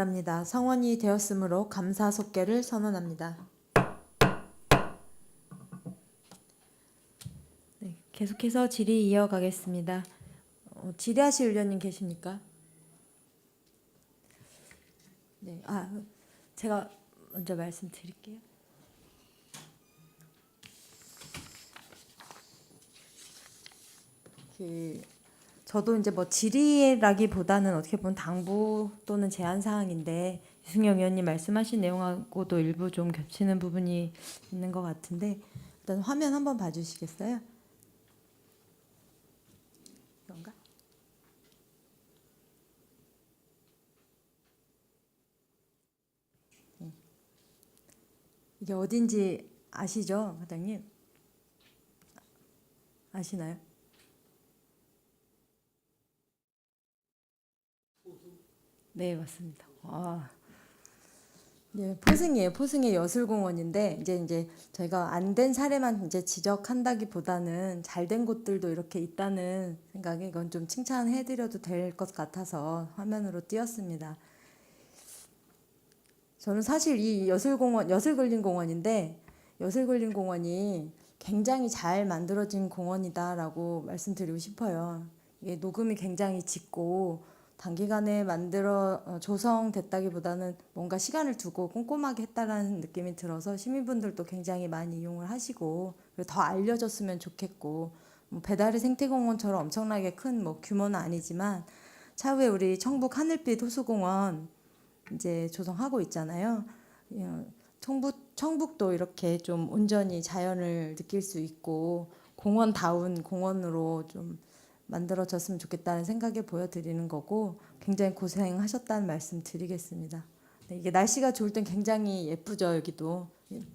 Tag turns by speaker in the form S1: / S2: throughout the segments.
S1: 바랍니다. 성원이 되었으므로 감사속계를 선언합니다. 네, 계속해서 질의 이어가겠습니다. 질의하실 의원님 계십니까? 네, 제가 먼저 말씀드릴게요. 저도 이제 뭐 질의라기보다는 어떻게 보면 당부 또는 제안 사항인데 유승영 의원님 말씀하신 내용하고도 일부 좀 겹치는 부분이 있는 것 같은데 일단 화면 한번 봐주시겠어요? 이건가? 이게 어딘지 아시죠, 과장님? 아시나요? 네, 맞습니다. 네, 포승이에요. 포승의 여술공원인데 이제 저희가 안 된 사례만 이제 지적한다기보다는 잘 된 곳들도 이렇게 있다는 생각에 이건 좀 칭찬해드려도 될 것 같아서 화면으로 띄웠습니다. 저는 사실 이 여술공원, 여술근린공원인데 여술근린공원이 굉장히 잘 만들어진 공원이다라고 말씀드리고 싶어요. 이게 녹음이 굉장히 짙고 단기간에 조성됐다기보다는 뭔가 시간을 두고 꼼꼼하게 했다라는 느낌이 들어서 시민분들도 굉장히 많이 이용을 하시고 더 알려졌으면 좋겠고 뭐 배달의 생태공원처럼 엄청나게 큰 뭐 규모는 아니지만 차후에 우리 청북 하늘빛 호수공원 이제 조성하고 있잖아요. 청북도 이렇게 좀 온전히 자연을 느낄 수 있고 공원다운 공원으로 좀 만들어졌으면 좋겠다는 생각에 보여드리는 거고 굉장히 고생하셨다는 말씀 드리겠습니다. 네, 이게 날씨가 좋을 땐 굉장히 예쁘죠. 여기도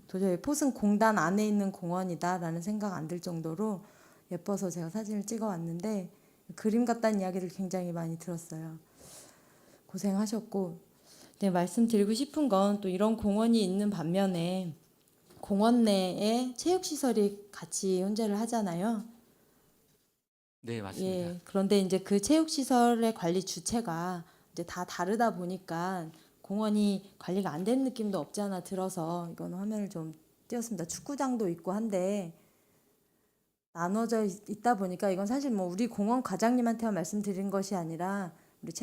S1: 도저히 포승 공단 안에 있는 공원이다라는 생각 안 들 정도로 예뻐서 제가 사진을 찍어왔는데 그림 같다는 이야기를 굉장히 많이 들었어요. 고생하셨고 네, 말씀드리고 싶은 건 또 이런 공원이 있는 반면에 공원 내에 체육시설이 같이 혼재를 하잖아요.
S2: 네, 맞습니다.
S1: 예, 그런데 이제 그 체육시설의 관리 주체가 이제 다 다르다 보니까 공원이 관리가 안 되는 느낌도 없지 않아 들어서 이거는 화면을 좀 띄웠습니다. 축구장도 있고 한데 나눠져 있다 보니까 이건 사실 뭐 우리 공원 과장님한테만 말씀드린 것이 아니라 우리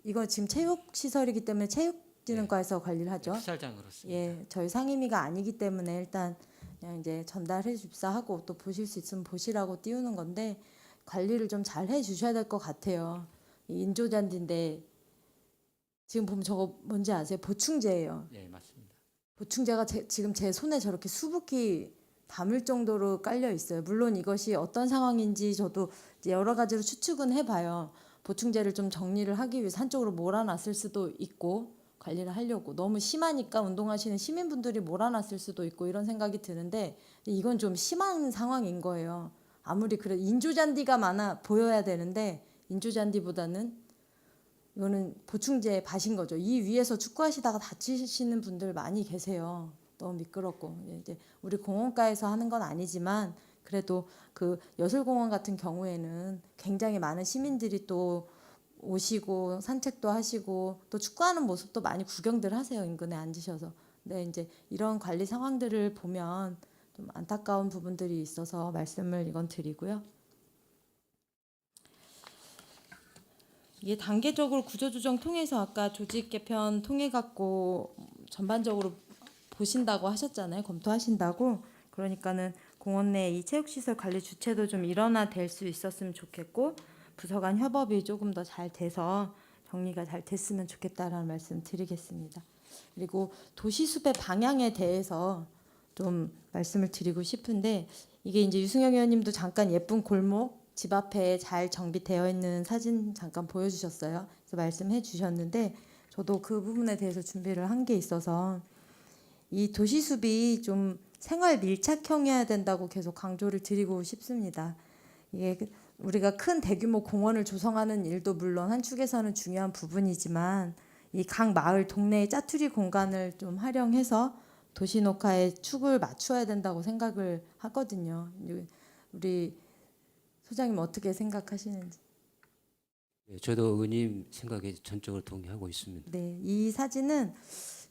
S1: 이거 지금 체육시설이기 때문에 체육진흥과에서 관리를 하죠.
S2: 풋살장 그렇습니다.
S1: 예, 저희 상임위가 아니기 때문에 일단 그냥 이제 전달해 줍사 하고 또 보실 수 있으면 보시라고 띄우는 건데 관리를 좀 잘 해 주셔야 될 것 같아요. 이 인조잔디인데 지금 보면 저거 뭔지 아세요? 보충제예요.
S2: 네, 맞습니다.
S1: 보충제가 지금 제 손에 저렇게 수북히 담을 정도로 깔려 있어요. 물론 이것이 어떤 상황인지 저도 이제 여러 가지로 추측은 해봐요. 보충제를 좀 정리를 하기 위해서 한쪽으로 몰아놨을 수도 있고 관리를 하려고 너무 심하니까 운동하시는 시민분들이 몰아놨을 수도 있고 이런 생각이 드는데 이건 좀 심한 상황인 거예요. 아무리 그래 인조잔디가 많아 보여야 되는데 인조잔디보다는 이거는 보충제 밭인 거죠. 이 위에서 축구하시다가 다치시는 분들 많이 계세요. 너무 미끄럽고 이제 우리 공원가에서 하는 건 아니지만 그래도 그 여술공원 같은 경우에는 굉장히 많은 시민들이 또 오시고 산책도 하시고 또 축구하는 모습도 많이 구경들 하세요. 인근에 앉으셔서. 근데 이제 이런 관리 상황들을 보면 좀 안타까운 부분들이 있어서 말씀을 이건 드리고요. 이게 단계적으로 구조조정 통해서 아까 조직 개편 통해 갖고 전반적으로 보신다고 하셨잖아요. 검토하신다고. 그러니까는 공원 내 이 체육시설 관리 주체도 좀 일원화될 수 있었으면 좋겠고 부서 간 협업이 조금 더 잘 돼서 정리가 잘 됐으면 좋겠다라는 말씀 드리겠습니다. 그리고 도시숲의 방향에 대해서 좀 말씀을 드리고 싶은데 이게 이제 유승영 의원님도 잠깐 예쁜 골목 집 앞에 잘 정비되어 있는 사진 잠깐 보여주셨어요. 그래서 말씀해 주셨는데 저도 그 부분에 대해서 준비를 한 게 있어서 이 도시숲이 좀 생활 밀착형이어야 된다고 계속 강조를 드리고 싶습니다. 이게 우리가 큰 대규모 공원을 조성하는 일도 물론 한 축에서는 중요한 부분이지만 이 각 마을 동네의 짜투리 공간을 좀 활용해서 도시 녹화에 축을 맞추어야 된다고 생각을 하거든요. 우리 소장님 어떻게 생각하시는지?
S3: 예, 저도 의원님 생각에 전적으로 동의하고 있습니다.
S1: 네, 이 사진은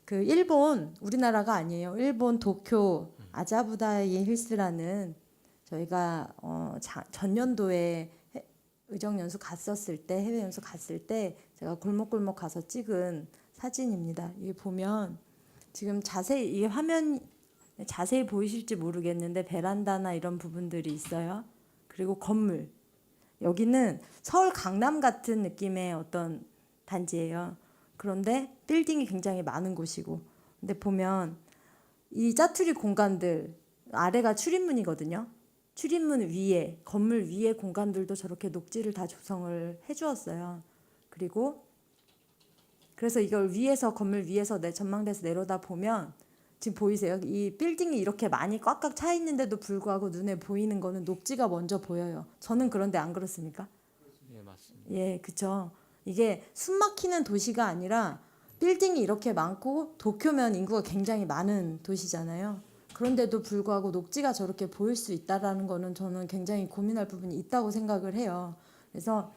S1: 그 일본 우리나라가 아니에요. 일본 도쿄 아자부다이 힐스라는 저희가 전년도에 의정 연수 갔었을 때 해외 연수 갔을 때 제가 골목골목 가서 찍은 사진입니다. 이게 보면 지금 자세히 이 화면 자세히 보이실지 모르겠는데 베란다나 이런 부분들이 있어요. 그리고 건물. 여기는 서울 강남 같은 느낌의 어떤 단지예요. 그런데 빌딩이 굉장히 많은 곳이고. 근데 보면 이 짜투리 공간들 아래가 출입문이거든요. 출입문 위에 건물 위에 공간들도 저렇게 녹지를 다 조성을 해주었어요. 그리고 그래서 이걸 위에서 건물 위에서 전망대에서 내려다 보면 지금 보이세요? 이 빌딩이 이렇게 많이 꽉꽉 차 있는데도 불구하고 눈에 보이는 거는 녹지가 먼저 보여요. 저는 그런데 안 그렇습니까?
S2: 예, 맞습니다.
S1: 예, 그쵸. 이게 숨막히는 도시가 아니라 빌딩이 이렇게 많고 도쿄면 인구가 굉장히 많은 도시잖아요. 그런데도 불구하고 녹지가 저렇게 보일 수 있다라는 거는 저는 굉장히 고민할 부분이 있다고 생각을 해요. 그래서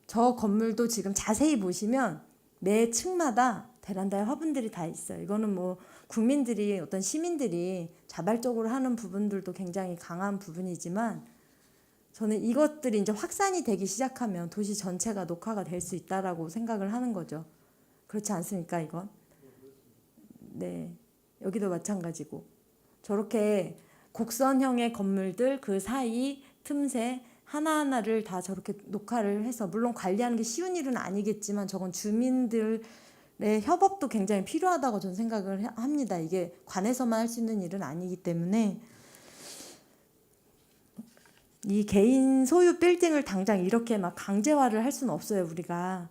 S1: 저 건물도 지금 자세히 보시면 매 층마다 베란다에 화분들이 다 있어요. 이거는 뭐 국민들이 어떤 시민들이 자발적으로 하는 부분들도 굉장히 강한 부분이지만 저는 이것들이 이제 확산이 되기 시작하면 도시 전체가 녹화가 될 수 있다라고 생각을 하는 거죠. 그렇지 않습니까, 이건? 네, 여기도 마찬가지고 저렇게 곡선형의 건물들 그 사이 틈새 하나하나를 다 저렇게 녹화를 해서 물론 관리하는 게 쉬운 일은 아니겠지만 저건 주민들의 협업도 굉장히 필요하다고 저는 생각을 합니다. 이게 관에서만 할 수 있는 일은 아니기 때문에 이 개인 소유 빌딩을 당장 이렇게 막 강제화를 할 수는 없어요. 우리가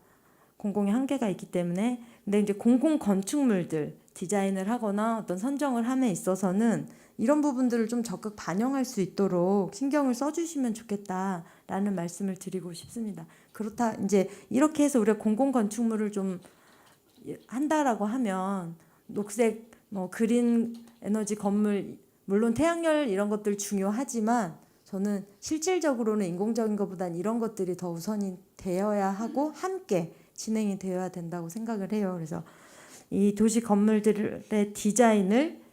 S1: 공공의 한계가 있기 때문에. 근데 이제 공공 건축물들 디자인을 하거나 어떤 선정을 함에 있어서는 이런 부분들을 좀 적극 반영할 수 있도록 신경을 써주시면 좋겠다라는 말씀을 드리고 싶습니다. 그렇다 이제 이렇게 해서 우리가 공공 건축물을 좀 한다라고 하면 녹색 뭐 그린 에너지 건물 물론 태양열 이런 것들 중요하지만 저는 실질적으로는 인공적인 것보다는 이런 것들이 더 우선이 되어야 하고 함께 진행이 되어야 된다고 생각을 해요. 그래서 이 도시 건물들의 디자인을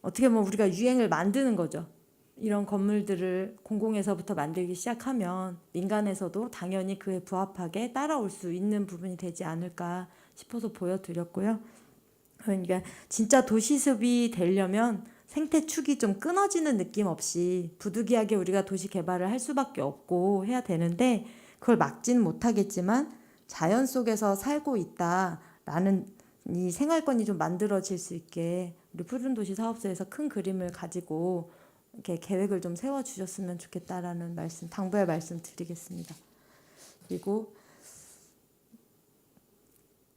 S1: 어떻게 보면 우리가 유행을 만드는 거죠. 이런 건물들을 공공에서부터 만들기 시작하면 민간에서도 당연히 그에 부합하게 따라올 수 있는 부분이 되지 않을까 싶어서 보여드렸고요. 그러니까 진짜 도시숲이 되려면 생태축이 좀 끊어지는 느낌 없이 부득이하게 우리가 도시 개발을 할 수밖에 없고 해야 되는데 그걸 막지는 못하겠지만 자연 속에서 살고 있다라는 이 생활권이 좀 만들어질 수 있게 우리 푸른도시 사업소에서 큰 그림을 가지고 이렇게 계획을 좀 세워주셨으면 좋겠다라는 말씀, 당부의 말씀 드리겠습니다. 그리고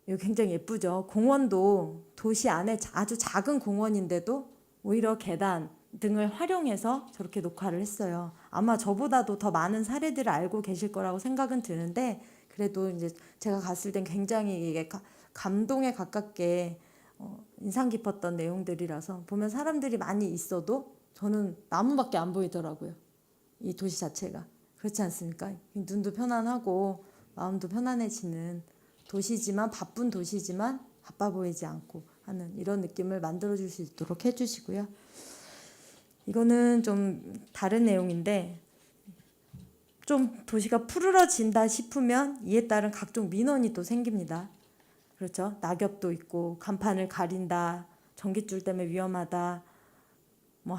S1: 이거 굉장히 예쁘죠. 공원도 도시 안에 아주 작은 공원인데도 오히려 계단 등을 활용해서 저렇게 녹화를 했어요. 아마 저보다도 더 많은 사례들을 알고 계실 거라고 생각은 드는데 그래도 이제 제가 갔을 땐 굉장히 이게 감동에 가깝게 인상 깊었던 내용들이라서 보면 사람들이 많이 있어도 저는 나무밖에 안 보이더라고요. 이 도시 자체가. 그렇지 않습니까? 눈도 편안하고 마음도 편안해지는 도시지만 바쁜 도시지만 바빠 보이지 않고 하는 이런 느낌을 만들어줄 수 있도록 해주시고요. 이거는 좀 다른 내용인데 좀 도시가 푸르러진다 싶으면 이에 따른 각종 민원이 또 생깁니다. 그렇죠? 낙엽도 있고 간판을 가린다, 전깃줄 때문에 위험하다, 뭐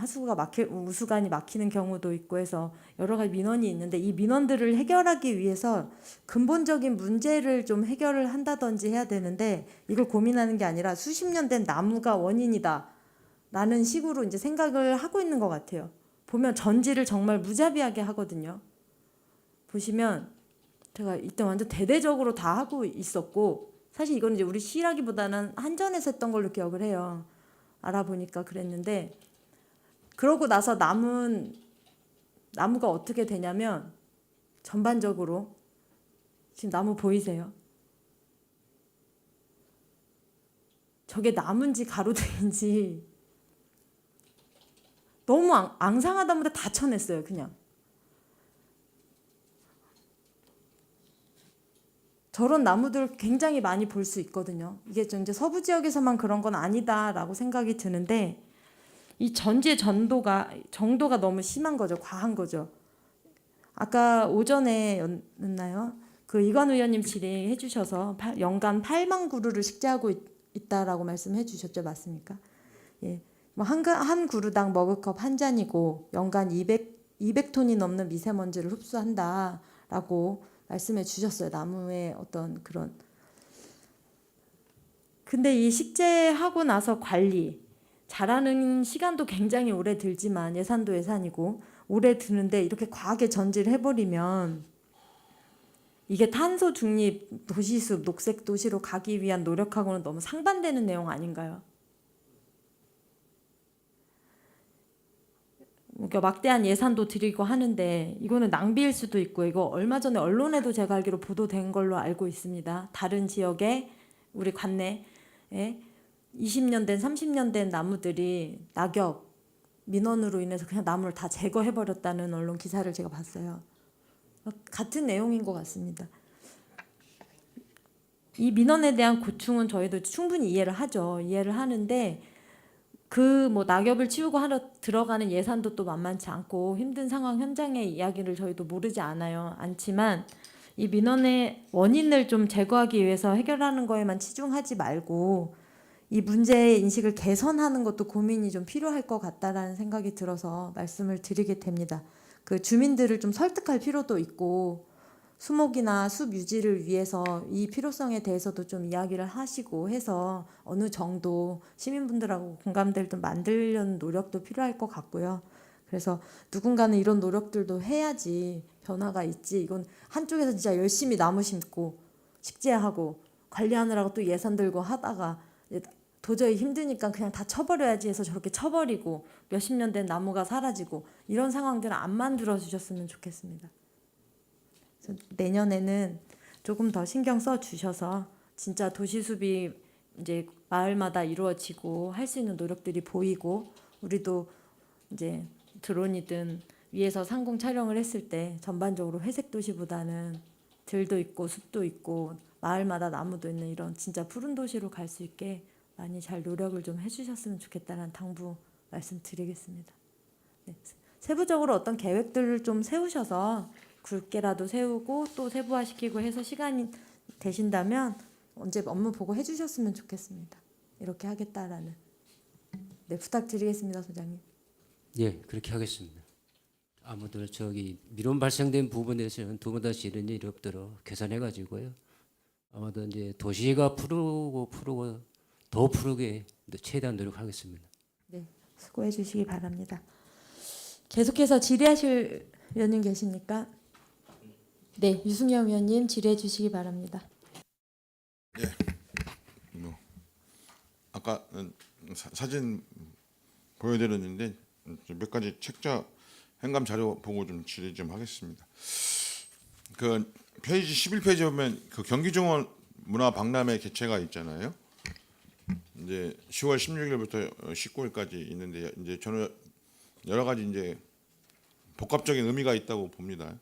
S1: 우수관이 막히는 경우도 있고 해서 여러 가지 민원이 있는데 이 민원들을 해결하기 위해서 근본적인 문제를 좀 해결을 한다든지 해야 되는데 이걸 고민하는 게 아니라 수십 년 된 나무가 원인이다 라는 식으로 이제 생각을 하고 있는 것 같아요. 보면 전지를 정말 무자비하게 하거든요. 보시면 제가 이때 완전 대대적으로 다 하고 있었고 사실 이건 이제 우리 시라기보다는 한전에서 했던 걸로 기억을 해요. 알아보니까 그랬는데 그러고 나서 남은 나무가 어떻게 되냐면 전반적으로 지금 나무 보이세요? 저게 나무인지 가로등인지 너무 앙상하다 보다 다 쳐냈어요. 그냥 저런 나무들 굉장히 많이 볼 수 있거든요. 이게 좀 이제 서부 지역에서만 그런 건 아니다라고 생각이 드는데 이 전지의 정도가 너무 심한 거죠. 과한 거죠. 아까 오전에였나요? 그 이관 의원님 질의해 주셔서 연간 8만 그루를 식재하고 있다라고 말씀해 주셨죠. 맞습니까? 예. 뭐 한 그루당 머그컵 한 잔이고 연간 200톤이 넘는 미세먼지를 흡수한다라고 말씀해 주셨어요. 나무의 어떤 그런. 근데 이 식재하고 나서 관리, 자라는 시간도 굉장히 오래 들지만 예산도 예산이고 오래 드는데 이렇게 과하게 전지를 해버리면 이게 탄소 중립 도시숲 녹색 도시로 가기 위한 노력하고는 너무 상반되는 내용 아닌가요? 그러니까 막대한 예산도 들이고 하는데 이거는 낭비일 수도 있고 이거 얼마 전에 언론에도 제가 알기로 보도된 걸로 알고 있습니다. 다른 지역에 우리 관내에 20년 된 30년 된 나무들이 낙엽 민원으로 인해서 그냥 나무를 다 제거해버렸다는 언론 기사를 제가 봤어요. 같은 내용인 것 같습니다. 이 민원에 대한 고충은 저희도 충분히 이해를 하죠. 이해를 하는데 그 뭐 낙엽을 치우고 하러 들어가는 예산도 또 만만치 않고 힘든 상황 현장의 이야기를 저희도 모르지 않지만 이 민원의 원인을 좀 제거하기 위해서 해결하는 거에만 치중하지 말고 이 문제의 인식을 개선하는 것도 고민이 좀 필요할 것 같다라는 생각이 들어서 말씀을 드리게 됩니다. 그 주민들을 좀 설득할 필요도 있고 수목이나 숲 유지를 위해서 이 필요성에 대해서도 좀 이야기를 하시고 해서 어느 정도 시민분들하고 공감대를 좀 만들려는 노력도 필요할 것 같고요. 그래서 누군가는 이런 노력들도 해야지 변화가 있지. 이건 한쪽에서 진짜 열심히 나무 심고 식재하고 관리하느라고 또 예산 들고 하다가 도저히 힘드니까 그냥 다 쳐버려야지 해서 저렇게 쳐버리고 몇십 년 된 나무가 사라지고 이런 상황들은 안 만들어 주셨으면 좋겠습니다. 그래서 내년에는 조금 더 신경 써 주셔서 진짜 도시숲이 이제 마을마다 이루어지고 할 수 있는 노력들이 보이고 우리도 이제 드론이든 위에서 상공 촬영을 했을 때 전반적으로 회색 도시보다는 들도 있고 숲도 있고 마을마다 나무도 있는 이런 진짜 푸른 도시로 갈 수 있게 많이 잘 노력을 좀 해주셨으면 좋겠다는 당부 말씀드리겠습니다. 네. 세부적으로 어떤 계획들을 좀 세우셔서 굵게라도 세우고 또 세부화시키고 해서 시간이 되신다면 언제 업무 보고 해주셨으면 좋겠습니다. 이렇게 하겠다라는 부탁드리겠습니다, 소장님.
S3: 예, 그렇게 하겠습니다. 아무튼 저기 민원 발생된 부분에서는 두 번 다시 이런 일이 없도록 개선해가지고요. 아마도 이제 도시가 푸르고 더 푸르게 최대한 노력하겠습니다.
S1: 네, 수고해 주시기 바랍니다. 계속해서 질의하실 위원님 계십니까? 네, 유승영 위원님 질의해 주시기 바랍니다.
S4: 예. 아까 사진 보여드렸는데 몇 가지 책자 행감 자료 보고 좀 질의 좀 하겠습니다. 그 페이지 11페이지 보면 그 경기정원 문화박람회 개최가 있잖아요. 이제 10월 16일부터 19일까지 있는데 이제 저는 여러 가지 이제 복합적인 의미가 있다고 봅니다.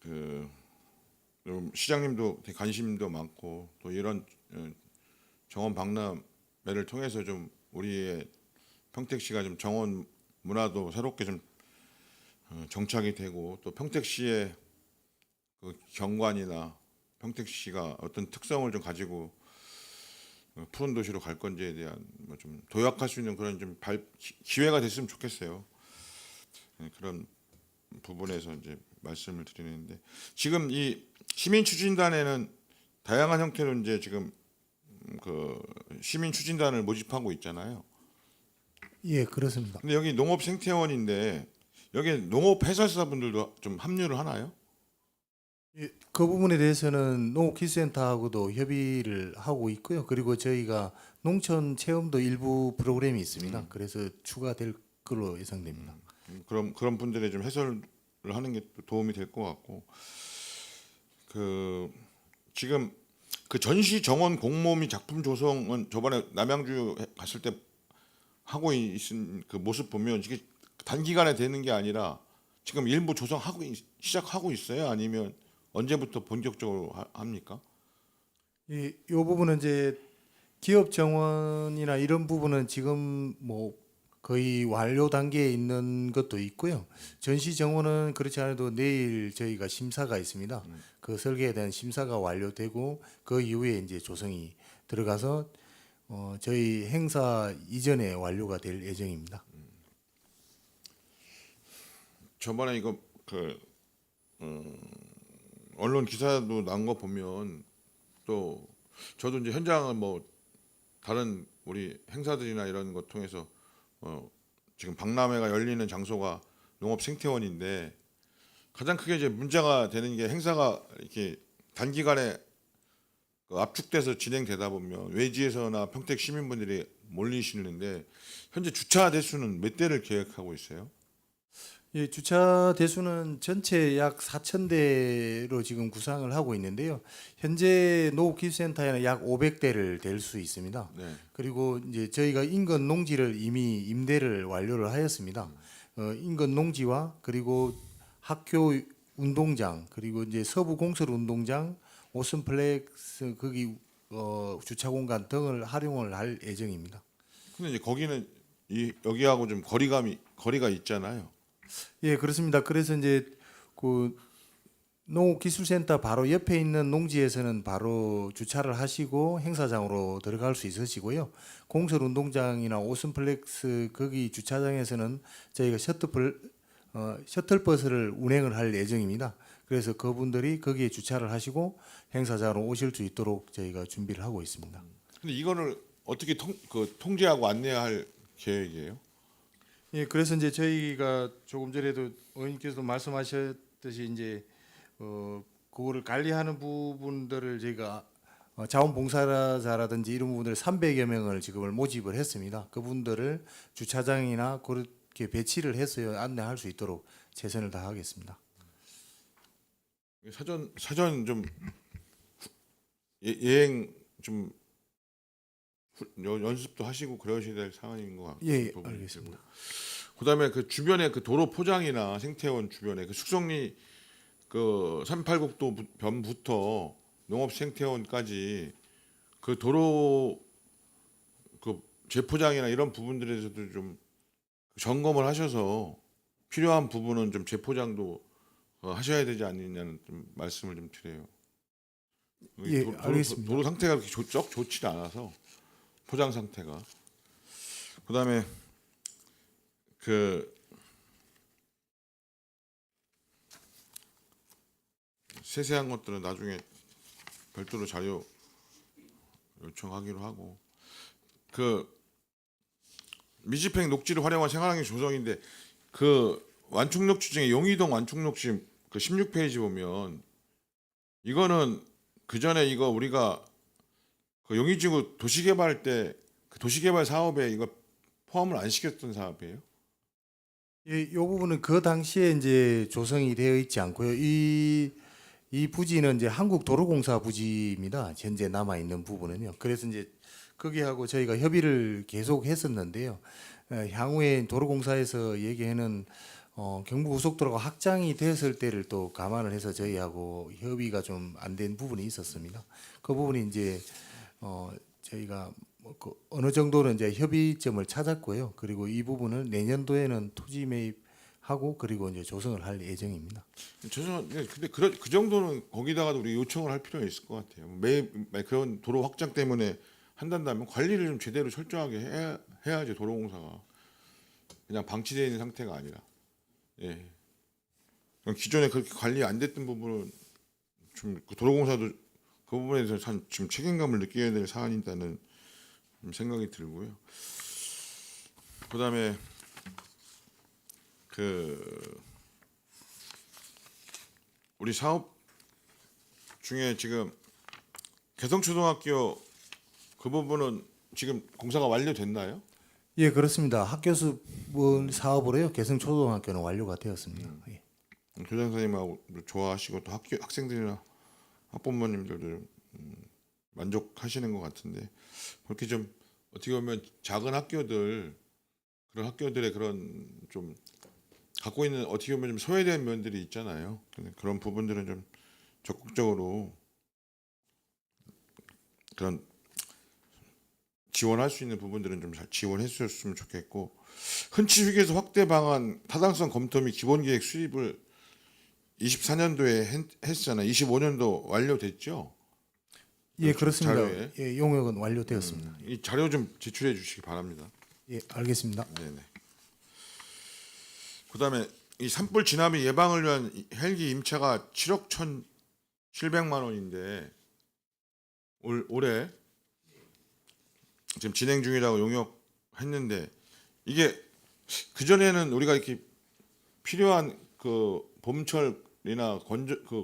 S4: 그 시장님도 되게 관심도 많고 또 이런 정원 박람회를 통해서 좀 우리의 평택시가 좀 정원 문화도 새롭게 좀 정착이 되고 또 평택시의 그 경관이나 평택시가 어떤 특성을 좀 가지고 푸른 도시로 갈 건지에 대한 뭐 좀 도약할 수 있는 그런 좀 기회가 됐으면 좋겠어요. 그런 부분에서 이제 말씀을 드리는데 지금 이 시민 추진단에는 다양한 형태로 이제 지금 그 시민 추진단을 모집하고 있잖아요.
S5: 예, 그렇습니다.
S4: 근데 여기 농업 생태원인데 여기 농업 해설사분들도 좀 합류를 하나요?
S5: 예, 그 부분에 대해서는 농업기술센터하고도 협의를 하고 있고요. 그리고 저희가 농촌 체험도 일부 프로그램이 있습니다. 그래서 추가될 걸로 예상됩니다.
S4: 그럼 그런 분들의 좀 해설을 하는 게 도움이 될 것 같고 그 지금 그 전시 정원 공모 및 작품 조성은 저번에 남양주 갔을 때 하고 있은 그 모습 보면 이게 단기간에 되는 게 아니라 지금 일부 시작하고 있어요? 아니면 언제부터 본격적으로 합니까?
S5: 이 부분은 이제 기업 정원이나 이런 부분은 지금 뭐 거의 완료 단계에 있는 것도 있고요. 전시 정원은 그렇지 않아도 내일 저희가 심사가 있습니다. 그 설계에 대한 심사가 완료되고 그 이후에 이제 조성이 들어가서 저희 행사 이전에 완료가 될 예정입니다.
S4: 저번에 이거 언론 기사도 난 거 보면 또 저도 이제 현장을 뭐 다른 우리 행사들이나 이런 것 통해서 지금 박람회가 열리는 장소가 농업 생태원인데 가장 크게 이제 문제가 되는 게 행사가 이렇게 단기간에 그 압축돼서 진행되다 보면 외지에서나 평택 시민분들이 몰리시는데 현재 주차 대수는 몇 대를 계획하고 있어요?
S5: 예, 주차 대수는 전체 약 4,000대로 지금 구상을 하고 있는데요. 현재 농업기술센터에는 약 500대를 댈 수 있습니다.
S4: 네.
S5: 그리고 이제 저희가 인근 농지를 이미 임대를 완료를 하였습니다. 인근 농지와 그리고 학교 운동장 그리고 이제 서부 공설 운동장, 오션플렉스 거기 주차 공간 등을 활용을 할 예정입니다.
S4: 근데 이제 거기는 여기하고 좀 거리가 있잖아요.
S5: 예, 그렇습니다. 그래서 이제 그 농업기술센터 바로 옆에 있는 농지에서는 바로 주차를 하시고 행사장으로 들어갈 수 있으시고요. 공설운동장이나 오션플렉스 거기 주차장에서는 저희가 셔틀버스를 운행을 할 예정입니다. 그래서 그분들이 거기에 주차를 하시고 행사장으로 오실 수 있도록 저희가 준비를 하고 있습니다.
S4: 근데 이거를 어떻게 통제하고 안내할 계획이에요?
S5: 예, 그래서 이제 저희가 조금 전에도 의원님께서도 말씀하셨듯이 이제 그거를 관리하는 부분들을 저희가 자원봉사자라든지 이런 부분들 300여 명을 지금을 모집을 했습니다. 그분들을 주차장이나 그렇게 배치를 해서 안내할 수 있도록 최선을 다하겠습니다.
S4: 사전 좀 예행 좀 연습도 하시고 그러셔야 될 상황인 것 같고.
S5: 예, 알겠습니다.
S4: 그다음에 그 주변에 그 도로 포장이나 생태원 주변에 그 숙성리 그 386도 변부터 농업 생태원까지 그 도로 그 재포장이나 이런 부분들에 대해서도 좀 점검을 하셔서 필요한 부분은 좀 재포장도 하셔야 되지 않느냐는 좀 말씀을 좀 드려요.
S5: 예, 알겠습니다.
S4: 도로 상태가 그렇게 썩 좋지 않아서 포장 상태가. 그다음에 그 세세한 것들은 나중에 별도로 자료 요청하기로 하고 그 미집행 녹지를 활용한 생활환경 조성인데 그 완충녹지 중에 용의동 완충녹지 그 16페이지 보면 이거는 그 전에 이거 우리가 그 용의지구 도시개발 때 그 도시개발 사업에 이거 포함을 안 시켰던 사업이에요?
S5: 예, 이 부분은 그 당시에 이제 조성이 되어 있지 않고요. 이 부지는 이제 한국도로공사 부지입니다. 현재 남아 있는 부분은요. 그래서 이제 거기하고 저희가 협의를 계속 했었는데요. 향후에 도로공사에서 얘기하는 경부고속도로가 확장이 됐을 때를 또 감안을 해서 저희하고 협의가 좀 안 된 부분이 있었습니다. 그 부분이 이제 저희가 그 어느 정도는 이제 협의점을 찾았고요. 그리고 이 부분을 내년도에는 토지 매입하고 그리고 이제 조성을 할 예정입니다.
S4: 죄송한데 근데 그 정도는 거기다가도 우리 요청을 할 필요가 있을 것 같아요. 그런 도로 확장 때문에 한다면 관리를 좀 제대로 철저하게 해야지 도로공사가 그냥 방치되어 있는 상태가 아니라. 예. 기존에 그렇게 관리 안 됐던 부분은 좀 도로공사도 그 부분에 대해서 참 지금 책임감을 느껴야 될 사안이다는 생각이 들고요. 그다음에 우리 사업 중에 지금 개성초등학교 그 부분은 지금 공사가 완료됐나요?
S5: 예, 그렇습니다. 학교수 사업으로요. 개성초등학교는 완료가 되었습니다. 예.
S4: 교장 선생님하고 좋아하시고 또 학생들이나 학부모님들도 만족하시는 것 같은데 그렇게 좀 어떻게 보면 작은 학교들 그런 학교들의 그런 좀 갖고 있는 어떻게 보면 좀 소외된 면들이 있잖아요. 근데 그런 부분들은 좀 적극적으로 그런 지원할 수 있는 부분들은 좀 잘 지원해 주셨으면 좋겠고, 흔치 휴게소 확대 방안 타당성 검토 및 기본 계획 수립을 24년도에 했잖아요. 25년도 완료됐죠?
S5: 예, 그렇습니다.
S4: 자료에.
S5: 예, 용역은 완료되었습니다.
S4: 이 자료 좀 제출해 주시기 바랍니다.
S5: 예, 알겠습니다.
S4: 네네. 그다음에 이 산불 진화미 예방을 위한 헬기 임차가 7억 1,700만 원인데 올해 지금 진행 중이라고 용역했는데, 이게 그 전에는 우리가 이렇게 필요한 그 봄철이나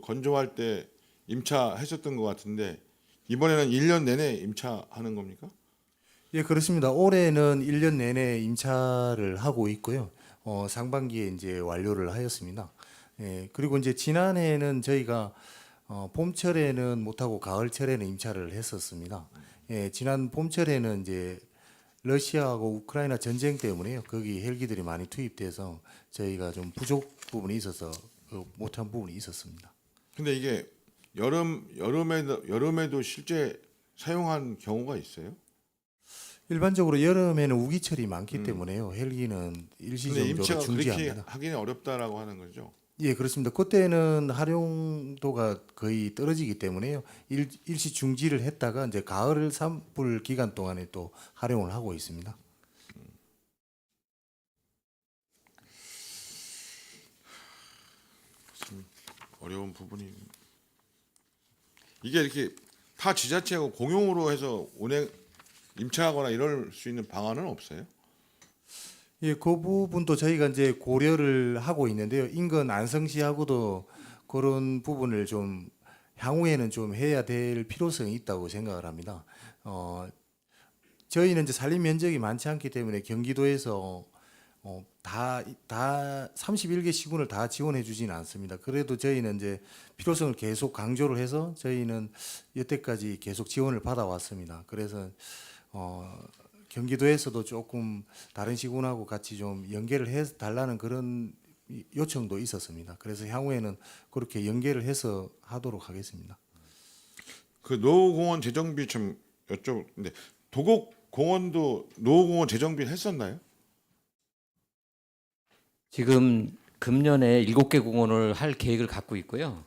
S4: 건조할 때 임차했었던 것 같은데, 이번에는 1년 내내 임차하는 겁니까?
S5: 예, 그렇습니다. 올해는 1년 내내 임차를 하고 있고요. 상반기에 이제 완료를 하였습니다. 예, 그리고 이제 지난해에는 저희가 봄철에는 못하고 가을철에는 임차를 했었습니다. 예, 지난 봄철에는 이제 러시아하고 우크라이나 전쟁 때문에요. 거기 헬기들이 많이 투입돼서 저희가 좀 부족 부분이 있어서 못한 부분이 있었습니다.
S4: 근데 이게 여름에도 실제 사용한 경우가 있어요?
S5: 일반적으로 여름에는 우기철이 많기 때문에요. 헬기는
S4: 근데
S5: 일시적으로
S4: 임차가 그렇게
S5: 중지합니다.
S4: 하기는 어렵다라고 하는 거죠.
S5: 예, 그렇습니다. 그때는 활용도가 거의 떨어지기 때문에요. 일시 중지를 했다가 이제 가을 산불 기간 동안에 또 활용을 하고 있습니다.
S4: 참 어려운 부분이, 이게 이렇게 타 지자체하고 공용으로 해서 운행 임차하거나 이럴 수 있는 방안은 없어요?
S5: 예, 그 부분도 저희가 이제 고려를 하고 있는데요. 인근 안성시하고도 그런 부분을 좀 향후에는 좀 해야 될 필요성이 있다고 생각을 합니다. 저희는 이제 산림 면적이 많지 않기 때문에 경기도에서 다 31개 시군을 다 지원해 주지는 않습니다. 그래도 저희는 이제 필요성을 계속 강조를 해서 저희는 여태까지 계속 지원을 받아왔습니다. 그래서 경기도에서도 조금 다른 시군하고 같이 좀 연계를 해 달라는 그런 요청도 있었습니다. 그래서 향후에는 그렇게 연계를 해서 하도록 하겠습니다.
S4: 그 노후공원 재정비 좀 여쭤보는데, 도곡공원도 노후공원 재정비 했었나요?
S2: 지금 금년에 7개 공원을 할 계획을 갖고 있고요.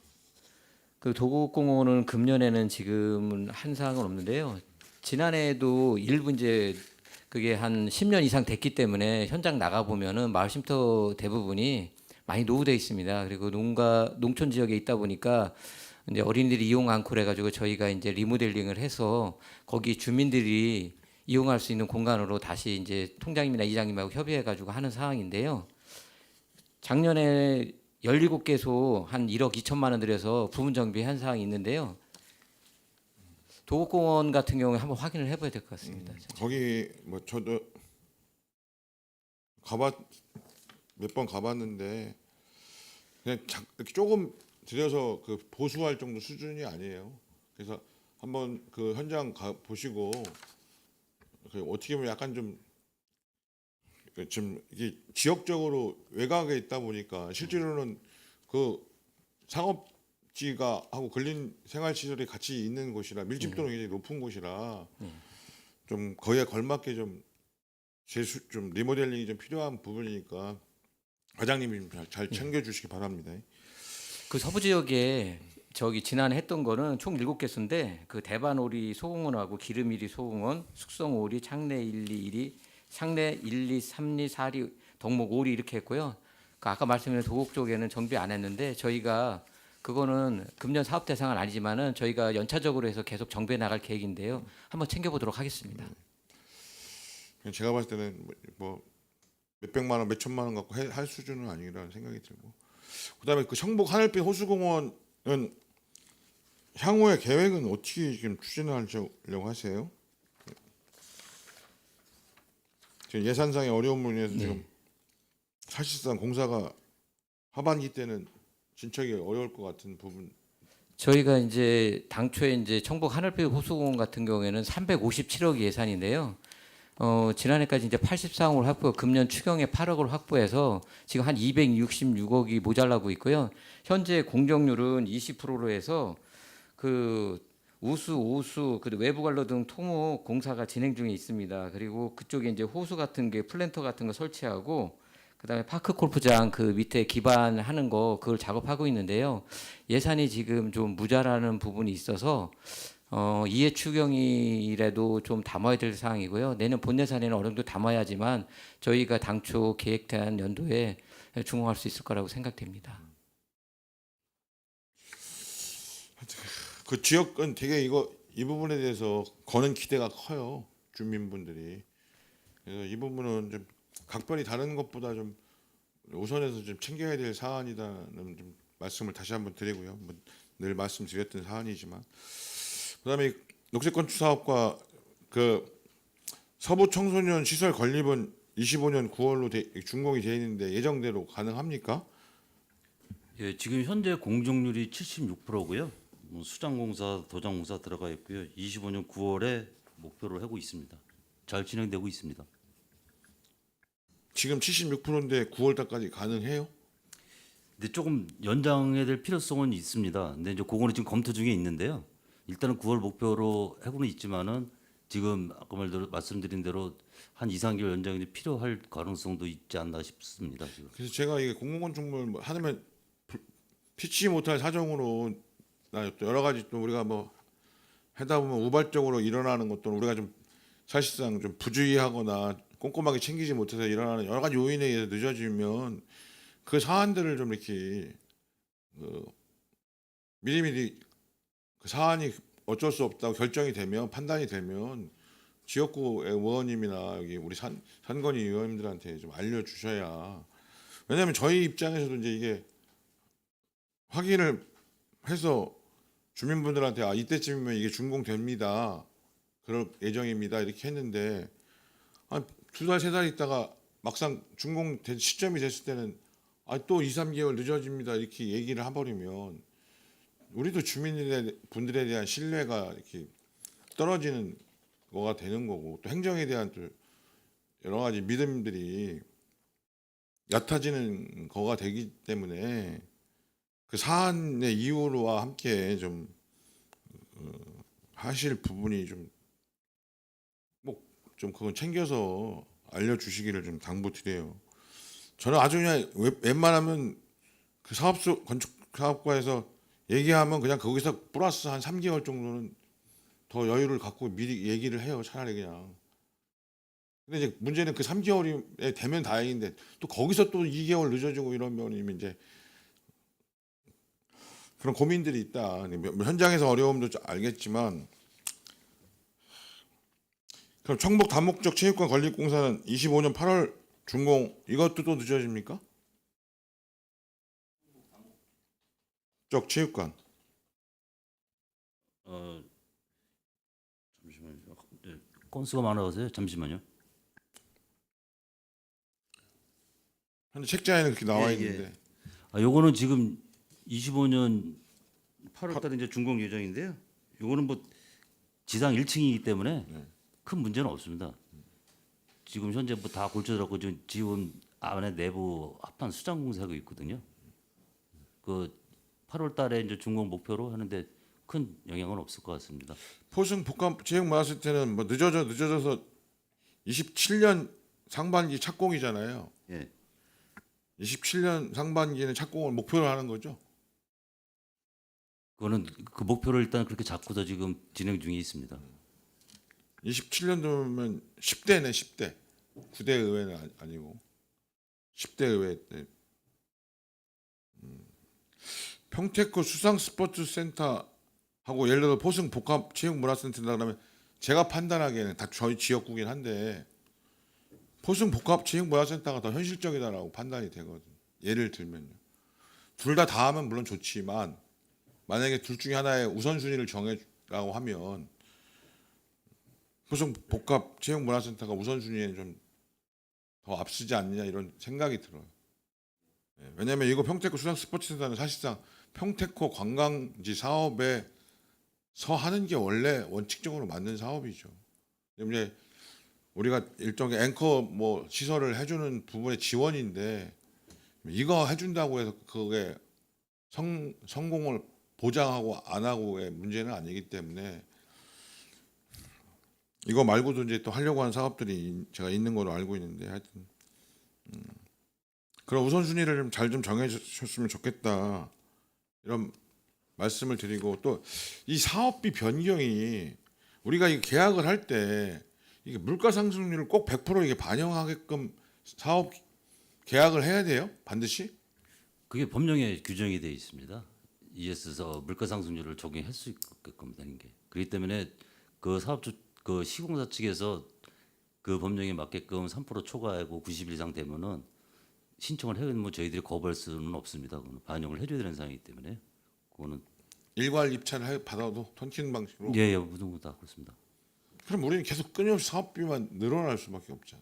S2: 그 도곡공원은 금년에는 지금은 한 사항은 없는데요. 지난해에도 일부 이제 그게 한 10년 이상 됐기 때문에 현장 나가 보면은 마을 쉼터 대부분이 많이 노후되어 있습니다. 그리고 농촌 지역에 있다 보니까 이제 어린이들이 이용 않고 그래가지고 저희가 이제 리모델링을 해서 거기 주민들이 이용할 수 있는 공간으로 다시 이제 통장님이나 이장님하고 협의해가지고 하는 상황인데요. 작년에 17개소 한 1억 2천만 원 들여서 부분 정비한 사항이 있는데요. 도곡공원 같은 경우에 한번 확인을 해봐야 될 것 같습니다.
S4: 거기 뭐 저도 몇 번 가봤는데 그냥 이렇게 조금 들여서 그 보수할 정도 수준이 아니에요. 그래서 한번 그 현장 가 보시고, 그 어떻게 보면 약간 좀 이게 지역적으로 외곽에 있다 보니까 실제로는 그 상업지가 하고 근린 생활시설이 같이 있는 곳이라 밀집도는 굉장히 높은 곳이라 좀 거기에 걸맞게 좀 좀 리모델링이 좀 필요한 부분이니까 과장님이 좀 잘 챙겨주시기 바랍니다.
S2: 그 서부 지역에 저기 지난해 했던 거는 총 7개소인데 그 대반오리 소공원하고 기름이리 소공원, 숙성오리, 창내 1, 2, 1이, 창내 1, 2, 3, 2, 4리, 덕목 5리 이렇게 했고요. 그 아까 말씀드린 도곡 쪽에는 정비 안 했는데 저희가 그거는 금년 사업 대상은 아니지만은 저희가 연차적으로 해서 계속 정비해 나갈 계획인데요. 한번 챙겨보도록 하겠습니다.
S4: 제가 봤을 때는 뭐 몇백만 원, 몇천만 원 갖고 할 수준은 아니라는 생각이 들고, 그다음에 그 청북 하늘빛 호수공원은 향후의 계획은 어떻게 지금 추진하려고 하세요? 지금 예산상의 어려움으로 인해서 지금 사실상 공사가 하반기 때는 진척이 어려울 것 같은 부분.
S2: 저희가 이제 당초에 이제 청북 하늘빛 호수공원 같은 경우에는 357억 예산인데요. 지난해까지 이제 84억을 확보, 금년 추경에 8억을 확보해서 지금 한 266억이 모자라고 있고요. 현재 공정률은 20%로 해서 그 우수, 오수, 그 외부 관로 등 토목 공사가 진행 중에 있습니다. 그리고 그쪽에 이제 호수 같은 게 플랜터 같은 거 설치하고 그다음에 파크 골프장 그 밑에 기반하는 거 그걸 작업하고 있는데요. 예산이 지금 좀 모자라는 부분이 있어서 이해 추경이라도 좀 담아야 될 사항이고요. 내년 본 예산에는 어느 정도 담아야지만 저희가 당초 계획한 연도에 중용할 수 있을 거라고 생각됩니다.
S4: 그 지역은 되게 이 부분에 대해서 거는 기대가 커요. 주민분들이. 그래서 이 부분은 좀 각별히 다른 것보다 좀 우선해서 좀 챙겨야 될 사안이다는 좀 말씀을 다시 한번 드리고요. 늘 말씀드렸던 사안이지만 그다음에 녹색 건축 사업과 그 서부 청소년 시설 건립은 25년 9월로 준공이 되어 있는데 예정대로 가능합니까?
S6: 예, 지금 현재 공정률이 76%고요. 수장공사, 도장공사 들어가 있고요. 25년 9월에 목표를 하고 있습니다. 잘 진행되고 있습니다.
S4: 지금 76%인데 9월 달까지 가능해요?
S6: 근데 조금 연장해야 될 필요성은 있습니다. 근데 이제 그거는 지금 검토 중에 있는데요. 일단은 9월 목표로 하고는 있지만은 지금 아까 말씀드린 대로 한 2, 3개월 연장이 필요할 가능성도 있지 않나 싶습니다. 지금.
S4: 그래서 제가 이게 공공건축물 하면 피치 못할 사정으로 또 여러 가지 또 우리가 뭐 하다 보면 우발적으로 일어나는 것도 우리가 좀 사실상 좀 부주의하거나 꼼꼼하게 챙기지 못해서 일어나는 여러 가지 요인에 의해서 늦어지면 그 사안들을 좀 이렇게 미리미리 그 사안이 어쩔 수 없다고 결정이 되면 판단이 되면 지역구 의원님이나 여기 우리 산건위 의원님들한테 좀 알려주셔야 왜냐하면 저희 입장에서도 이제 이게 확인을 해서 주민분들한테 이때쯤이면 이게 준공됩니다. 그럴 예정입니다. 이렇게 했는데 한 2달, 3달 있다가 막상 준공된 시점이 됐을 때는 또 2, 3개월 늦어집니다. 이렇게 얘기를 해버리면 우리도 주민분들에 대한 신뢰가 이렇게 떨어지는 거가 되는 거고 또 행정에 대한 또 여러 가지 믿음들이 얕아지는 거가 되기 때문에 그 사안의 이유와 함께 좀 하실 부분이 좀 그건 챙겨서 알려주시기를 좀 당부드려요. 저는 아주 그냥 웬만하면 그 건축 사업과에서 얘기하면 그냥 거기서 플러스 한 3개월 정도는 더 여유를 갖고 미리 얘기를 해요. 차라리 그냥. 근데 이제 문제는 그 3개월이 되면 다행인데 또 거기서 또 2개월 늦어지고 이러면 이제 그런 고민들이 있다. 현장에서 어려움도 알겠지만 그럼 청북 다목적 체육관 건립공사는 25년 8월 준공 이것도 또 늦어집니까? 적 체육관.
S6: 잠시만요. 네, 건수가 많아서요. 잠시만요.
S4: 현재 책자에는 그렇게 나와
S6: 예,
S4: 있는데
S6: 요거는 지금 25년 8월달에 이제 준공 예정인데요. 요거는 뭐 지상 1층이기 때문에 큰 문제는 없습니다. 지금 현재 뭐 다 골쳐들었고 지금 안에 내부 합판 수장 공사하고 있거든요. 그 8월달에 이제 준공 목표로 하는데 큰 영향은 없을 것 같습니다.
S4: 포승 복합 체육문화센터는 뭐 늦어져서 27년 상반기 착공이잖아요.
S6: 예.
S4: 27년 상반기에는 착공을 목표로 하는 거죠.
S6: 그거는 그 목표를 일단 그렇게 잡고서 지금 진행 중에 있습니다.
S4: 27년도면 10대네 10대. 9대 의회는 아니고 10대 의회 때. 평택구 수상 스포츠 센터하고 예를 들어 포승 복합 체육 문화센터다 그러면 제가 판단하기에는 다 저희 지역구긴 한데 포승 복합 체육 문화센터가 더 현실적이다라고 판단이 되거든. 예를 들면요. 둘 다 하면 물론 좋지만 만약에 둘 중에 하나의 우선순위를 정해라고 하면 포승 복합 체육 문화센터가 우선순위에 좀 더 앞서지 않느냐 이런 생각이 들어요. 왜냐하면 이거 평택구 수상 스포츠센터는 사실상 평택호 관광지 사업에 하는 게 원래 원칙적으로 맞는 사업이죠. 이제 우리가 일종의 앵커 뭐 시설을 해주는 부분의 지원인데 이거 해준다고 해서 그게 성공을 보장하고 안 하고의 문제는 아니기 때문에 이거 말고도 이제 또 하려고 하는 사업들이 제가 있는 걸로 알고 있는데 하여튼 그런 우선순위를 좀 잘 좀 정해주셨으면 좋겠다 이런 말씀을 드리고 또 이 사업비 변경이 우리가 이 계약을 할 때 이게 물가 상승률을 꼭 100% 이게 반영하게끔 사업 계약을 해야 돼요? 반드시?
S6: 그게 법령에 규정이 되어 있습니다. 이에 있어서 물가 상승률을 적용할 수 있게끔 되는 게. 그렇기 때문에 그 사업주 그 시공사 측에서 그 법령에 맞게끔 3% 초과하고 90일 이상 되면은 신청을 해도 뭐 저희들이 거부할 수는 없습니다. 그거는 반영을 해줘야 되는 상황이기 때문에 그거는
S4: 일괄 입찰을 받아도 턴키는 방식으로.
S6: 예, 모든 거다 그렇습니다.
S4: 그럼 우리는 계속 끊임없이 사업비만 늘어날 수밖에 없잖아.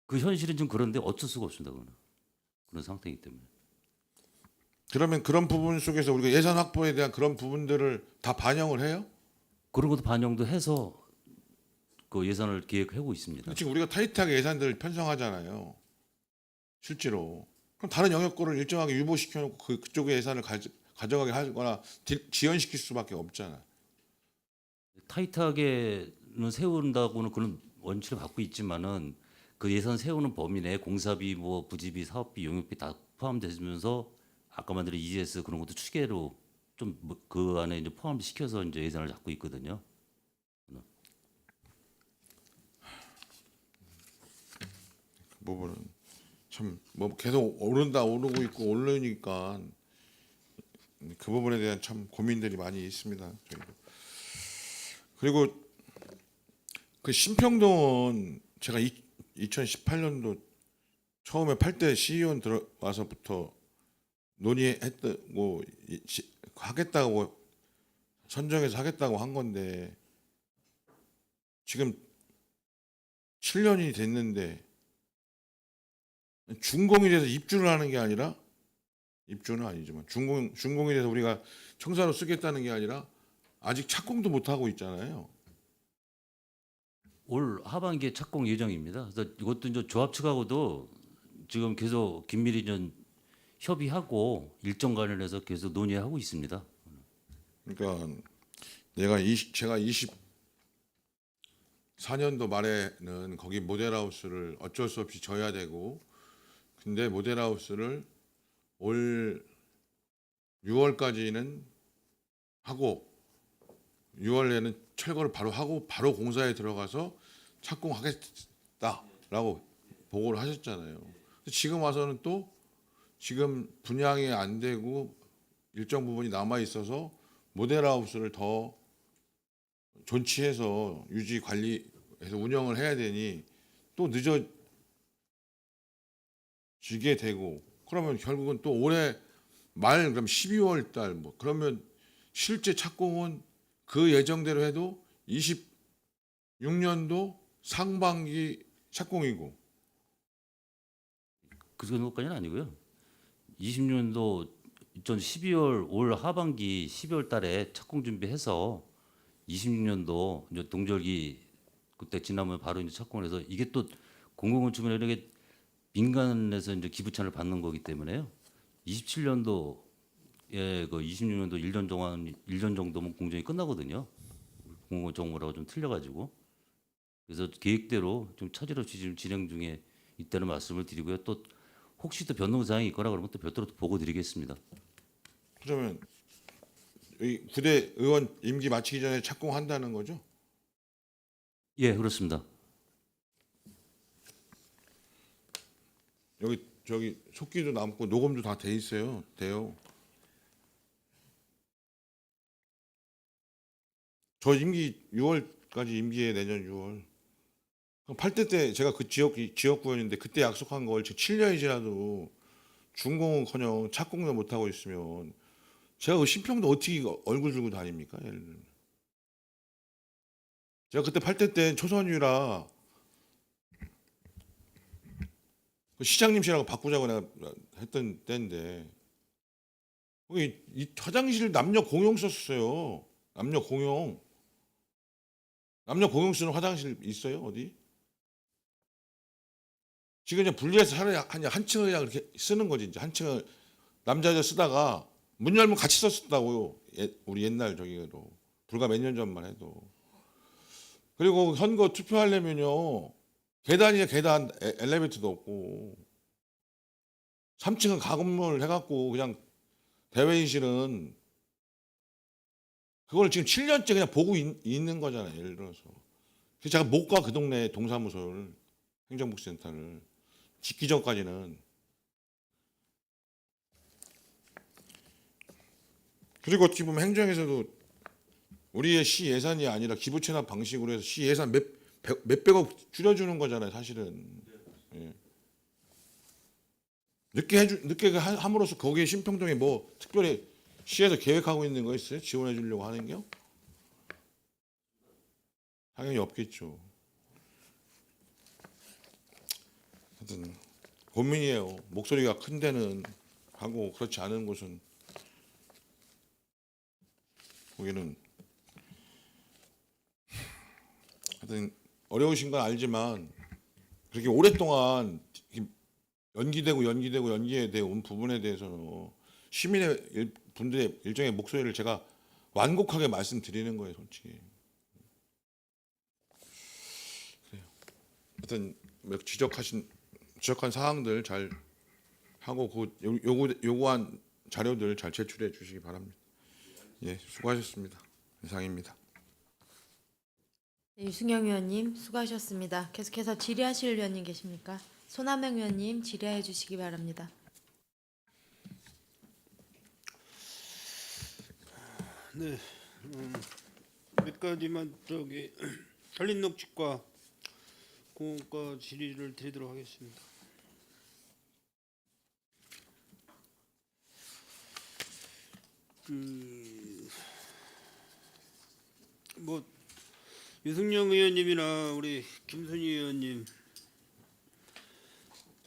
S6: 그 현실은 좀 그런데 어쩔 수가 없습니다. 그거는 그런 상태이기 때문에.
S4: 그러면 그런 부분 속에서 우리가 예산 확보에 대한 그런 부분들을 다 반영을 해요?
S6: 그런 것도 반영도 해서 그 예산을 계획하고 있습니다.
S4: 지금 우리가 타이트하게 예산들을 편성하잖아요. 실제로. 그럼 다른 영역권을 일정하게 유보시켜놓고 그쪽의 예산을 가져가게 하거나 지연시킬 수밖에 없잖아.
S6: 타이트하게는 세운다고는 그런 원칙을 갖고 있지만은 그 예산 세우는 범위 내에 공사비, 뭐 부지비, 사업비, 용역비 다 포함되면서 아까 말드린 EGS 그런 것도 추계로 좀 그 안에 이제 포함시켜서 이제 예산을 잡고 있거든요.
S4: 그 부분은 참 뭐 계속 오르고 있고 오르니까 그 부분에 대한 참 고민들이 많이 있습니다. 저희도. 그리고 그 신평동은 제가 2018년도 처음에 8대 시의원 들어와서부터 논의했고 하겠다고 선정해서 하겠다고 한 건데 지금 7년이 됐는데 준공이 돼서 입주를 하는 게 아니라 입주는 아니지만 준공이 돼서 우리가 청사로 쓰겠다는 게 아니라 아직 착공도 못 하고 있잖아요.
S6: 올 하반기에 착공 예정입니다. 그래서 이것도 이제 조합 측하고도 지금 계속 긴밀히 좀 협의하고 일정 관련해서 계속 논의하고 있습니다.
S4: 그러니까 제가 24년도 말에는 거기 모델하우스를 어쩔 수 없이 져야 되고 근데 모델하우스를 올 6월까지는 하고 6월에는 철거를 바로 하고 바로 공사에 들어가서 착공하겠다라고 보고를 하셨잖아요. 지금 와서는 또 지금 분양이 안 되고 일정 부분이 남아 있어서 모델하우스를 더 존치해서 유지 관리해서 운영을 해야 되니 또 늦어지게 되고 그러면 결국은 또 올해 말 그럼 12월 달 뭐 그러면 실제 착공은 그 예정대로 해도 26년도 상반기 착공이고
S6: 그 정도까지는 아니고요. 20년도 2012월 올 하반기 12월 달에 착공 준비해서 26년도 이제 동절기 그때 지나면 바로 이제 착공을 해서 이게 또 공공건축은 이렇게 민간에서 이제 기부찬을 받는 거기 때문에요. 27년도에 그 26년도 1년 동안 1년 정도면 공정이 끝나거든요. 공공정보라고 좀 틀려가지고 그래서 계획대로 좀 차질없이 지금 진행 중에 있다는 말씀을 드리고요. 또 혹시 또 변동 사항이 있거나 그러면 또 별도로 또 보고 드리겠습니다.
S4: 그러면 이 구대 의원 임기 마치기 전에 착공한다는 거죠?
S6: 예, 그렇습니다.
S4: 여기 저기 속기도 남고 녹음도 다 돼 있어요. 돼요. 저 임기 6월까지 임기에 내년 6월. 8대 때 제가 그 지역구였는데 그때 약속한 걸 지금 7년이 지나도 준공은커녕 착공도 못 하고 있으면 제가 그 신평도 어떻게 얼굴 들고 다닙니까? 예를 들면 제가 그때 8대 때 초선이라 그 시장님씨라고 바꾸자고 내가 했던 때인데 거기 이 화장실 남녀 공용 썼어요. 남녀 공용 쓰는 화장실 있어요 어디? 지금 이제 분리해서 차라리 한 층을 그냥 이렇게 쓰는 거지. 이제 한 층을 남자 여자 쓰다가 문 열면 같이 썼었다고요. 우리 옛날 저기로 불과 몇 년 전만 해도. 그리고 선거 투표하려면요 계단이야 계단 엘리베이터도 없고 3층은 가건물 해갖고 그냥 대회의실은 그걸 지금 7년째 그냥 보고 있는 거잖아요. 예를 들어서. 그래서 제가 못 가 그 동네 동사무소를 행정복지센터를 짓기 전까지는. 그리고 어떻게 보면 행정에서도 우리의 시 예산이 아니라 기부 체납 방식으로 해서 시 예산 몇백억 줄여주는 거잖아요. 사실은. 예. 늦게 함으로써 거기에 신평동에 뭐 특별히 시에서 계획하고 있는 거 있어요? 지원해 주려고 하는 게요? 당연히 없겠죠. 하여튼 고민이에요. 목소리가 큰 데는 하고 그렇지 않은 곳은 거기는 하여튼 어려우신 건 알지만 그렇게 오랫동안 연기되어 온 부분에 대해서는 시민의 분들의 일종의 목소리를 제가 완곡하게 말씀드리는 거예요, 솔직히. 그래요. 하여튼 지적한 사항들 잘 하고 그 요구한 자료들 잘 제출해 주시기 바랍니다. 예, 수고하셨습니다. 이상입니다.
S7: 네, 유승영 의원님 수고하셨습니다. 계속해서 질의하실 의원님 계십니까? 손한명 의원님 질의해 주시기 바랍니다.
S8: 네, 몇 가지만 산림농축과 공원과 질의를 드리도록 하겠습니다. 뭐 유승영 의원님이나 우리 김순희 의원님,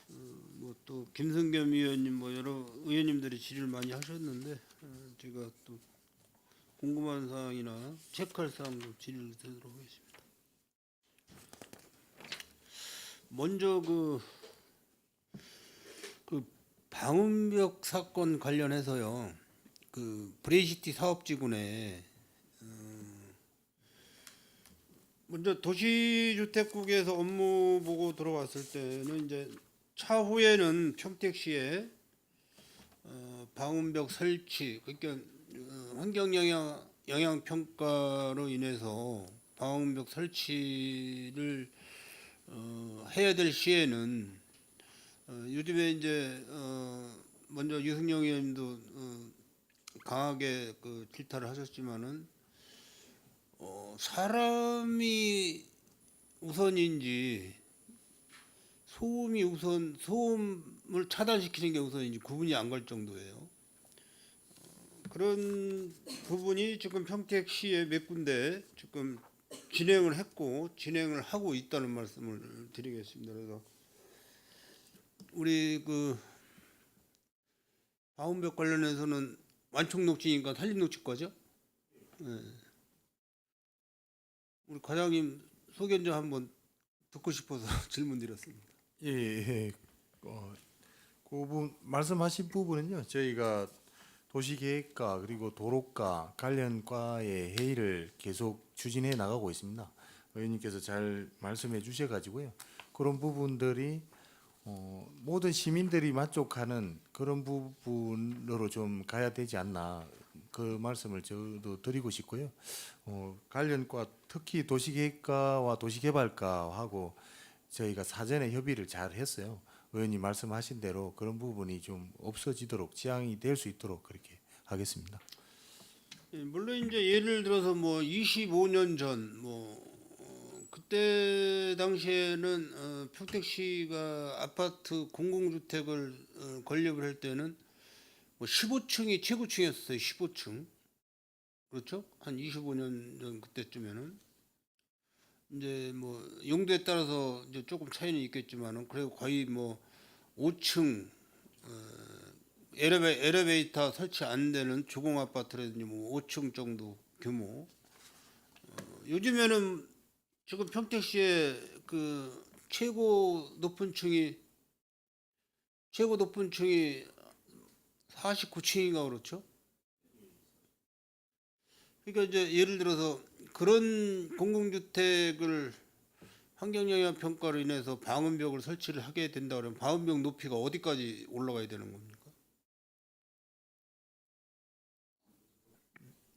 S8: 뭐 또 김성겸 의원님, 뭐 여러 의원님들이 질의를 많이 하셨는데 제가 또 궁금한 사항이나 체크할 사항도 질의를 드리도록 하겠습니다. 먼저 그 방음벽 사건 관련해서요. 그 브레이시티 사업지구내 먼저 도시주택국에서 업무 보고 들어왔을 때는 이제 차후에는 평택시에 방음벽 설치, 그러니까 환경 영향 평가로 인해서 방음벽 설치를 해야 될 시에는 요즘에 이제 먼저 유승영 의원님도 강하게 그 질타를 하셨지만은 사람이 우선인지 소음을 차단시키는 게 우선인지 구분이 안 갈 정도예요. 그런 부분이 지금 평택시에 몇 군데 지금 진행을 했고 진행을 하고 있다는 말씀을 드리겠습니다. 그래서 우리 그 방음벽 관련해서는 완충녹지니까 산림녹지과죠. 네. 우리 과장님 소견 좀 한번 듣고 싶어서 질문드렸습니다.
S5: 예. 그 부분 말씀하신 부분은요. 저희가 도시계획과 그리고 도로과 관련 과의 회의를 계속 추진해 나가고 있습니다. 의원님께서 잘 말씀해 주셔가지고요. 그런 부분들이 모든 시민들이 만족하는 그런 부분으로 좀 가야 되지 않나 그 말씀을 저도 드리고 싶고요. 관련과 특히 도시계획과와 도시개발과하고 저희가 사전에 협의를 잘 했어요. 의원님 말씀하신 대로 그런 부분이 좀 없어지도록 지양이 될 수 있도록 그렇게 하겠습니다.
S8: 예, 물론 이제 예를 들어서 뭐 25년 전 그때 당시에는 평택시가 아파트 공공주택을 건립을 할 때는 뭐 15층이 최고층이었어요. 15층. 그렇죠? 한 25년 전 그때쯤에는 이제 뭐 용도에 따라서 이제 조금 차이는 있겠지만은 그래도 거의 뭐 5층 엘리베이터 설치 안 되는 주공 아파트라든지 뭐 5층 정도 규모. 요즘에는 지금 평택시의 그 최고 높은 층이 최고 높은 층이 49층인가 그렇죠? 그러니까 이제 예를 들어서 그런 공공주택을 환경영향 평가로 인해서 방음벽을 설치를 하게 된다 그러면 방음벽 높이가 어디까지 올라가야 되는 겁니까?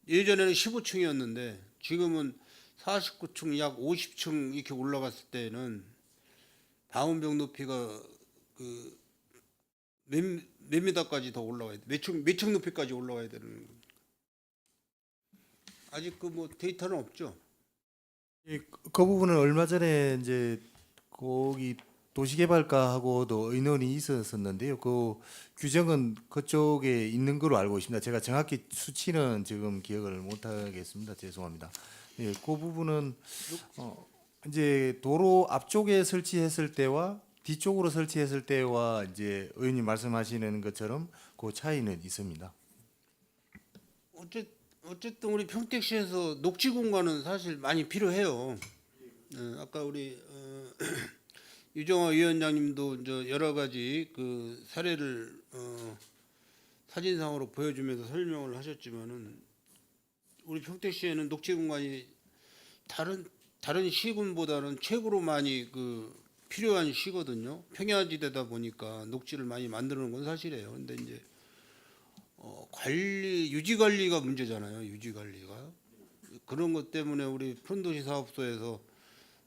S8: 예전에는 15층이었는데 지금은 49층 약 50층 이렇게 올라갔을 때는 방음벽 높이가 몇 미터까지 더 올라가야 돼? 몇 층 높이까지 올라가야 되는 겁니까? 아직 그 뭐 데이터는 없죠.
S5: 그 부분은 얼마 전에 이제 거기 도시개발과하고도 의논이 있었었는데요. 그 규정은 그쪽에 있는 걸로 알고 있습니다. 제가 정확히 수치는 지금 기억을 못 하겠습니다. 죄송합니다. 예, 그 부분은 이제 도로 앞쪽에 설치했을 때와 뒤쪽으로 설치했을 때와 이제 의원님 말씀하시는 것처럼 그 차이는 있습니다.
S8: 어쨌든 우리 평택시에서 녹지 공간은 사실 많이 필요해요. 아까 우리 유정화 위원장님도 이제 여러 가지 그 사례를 사진상으로 보여주면서 설명을 하셨지만은 우리 평택시에는 녹지 공간이 다른 시군보다는 최고로 많이 그 필요한 시거든요. 평야지대다 보니까 녹지를 많이 만드는 건 사실이에요. 근데 이제 유지 관리가 문제잖아요. 유지 관리가 그런 것 때문에 우리 푸른도시 사업소에서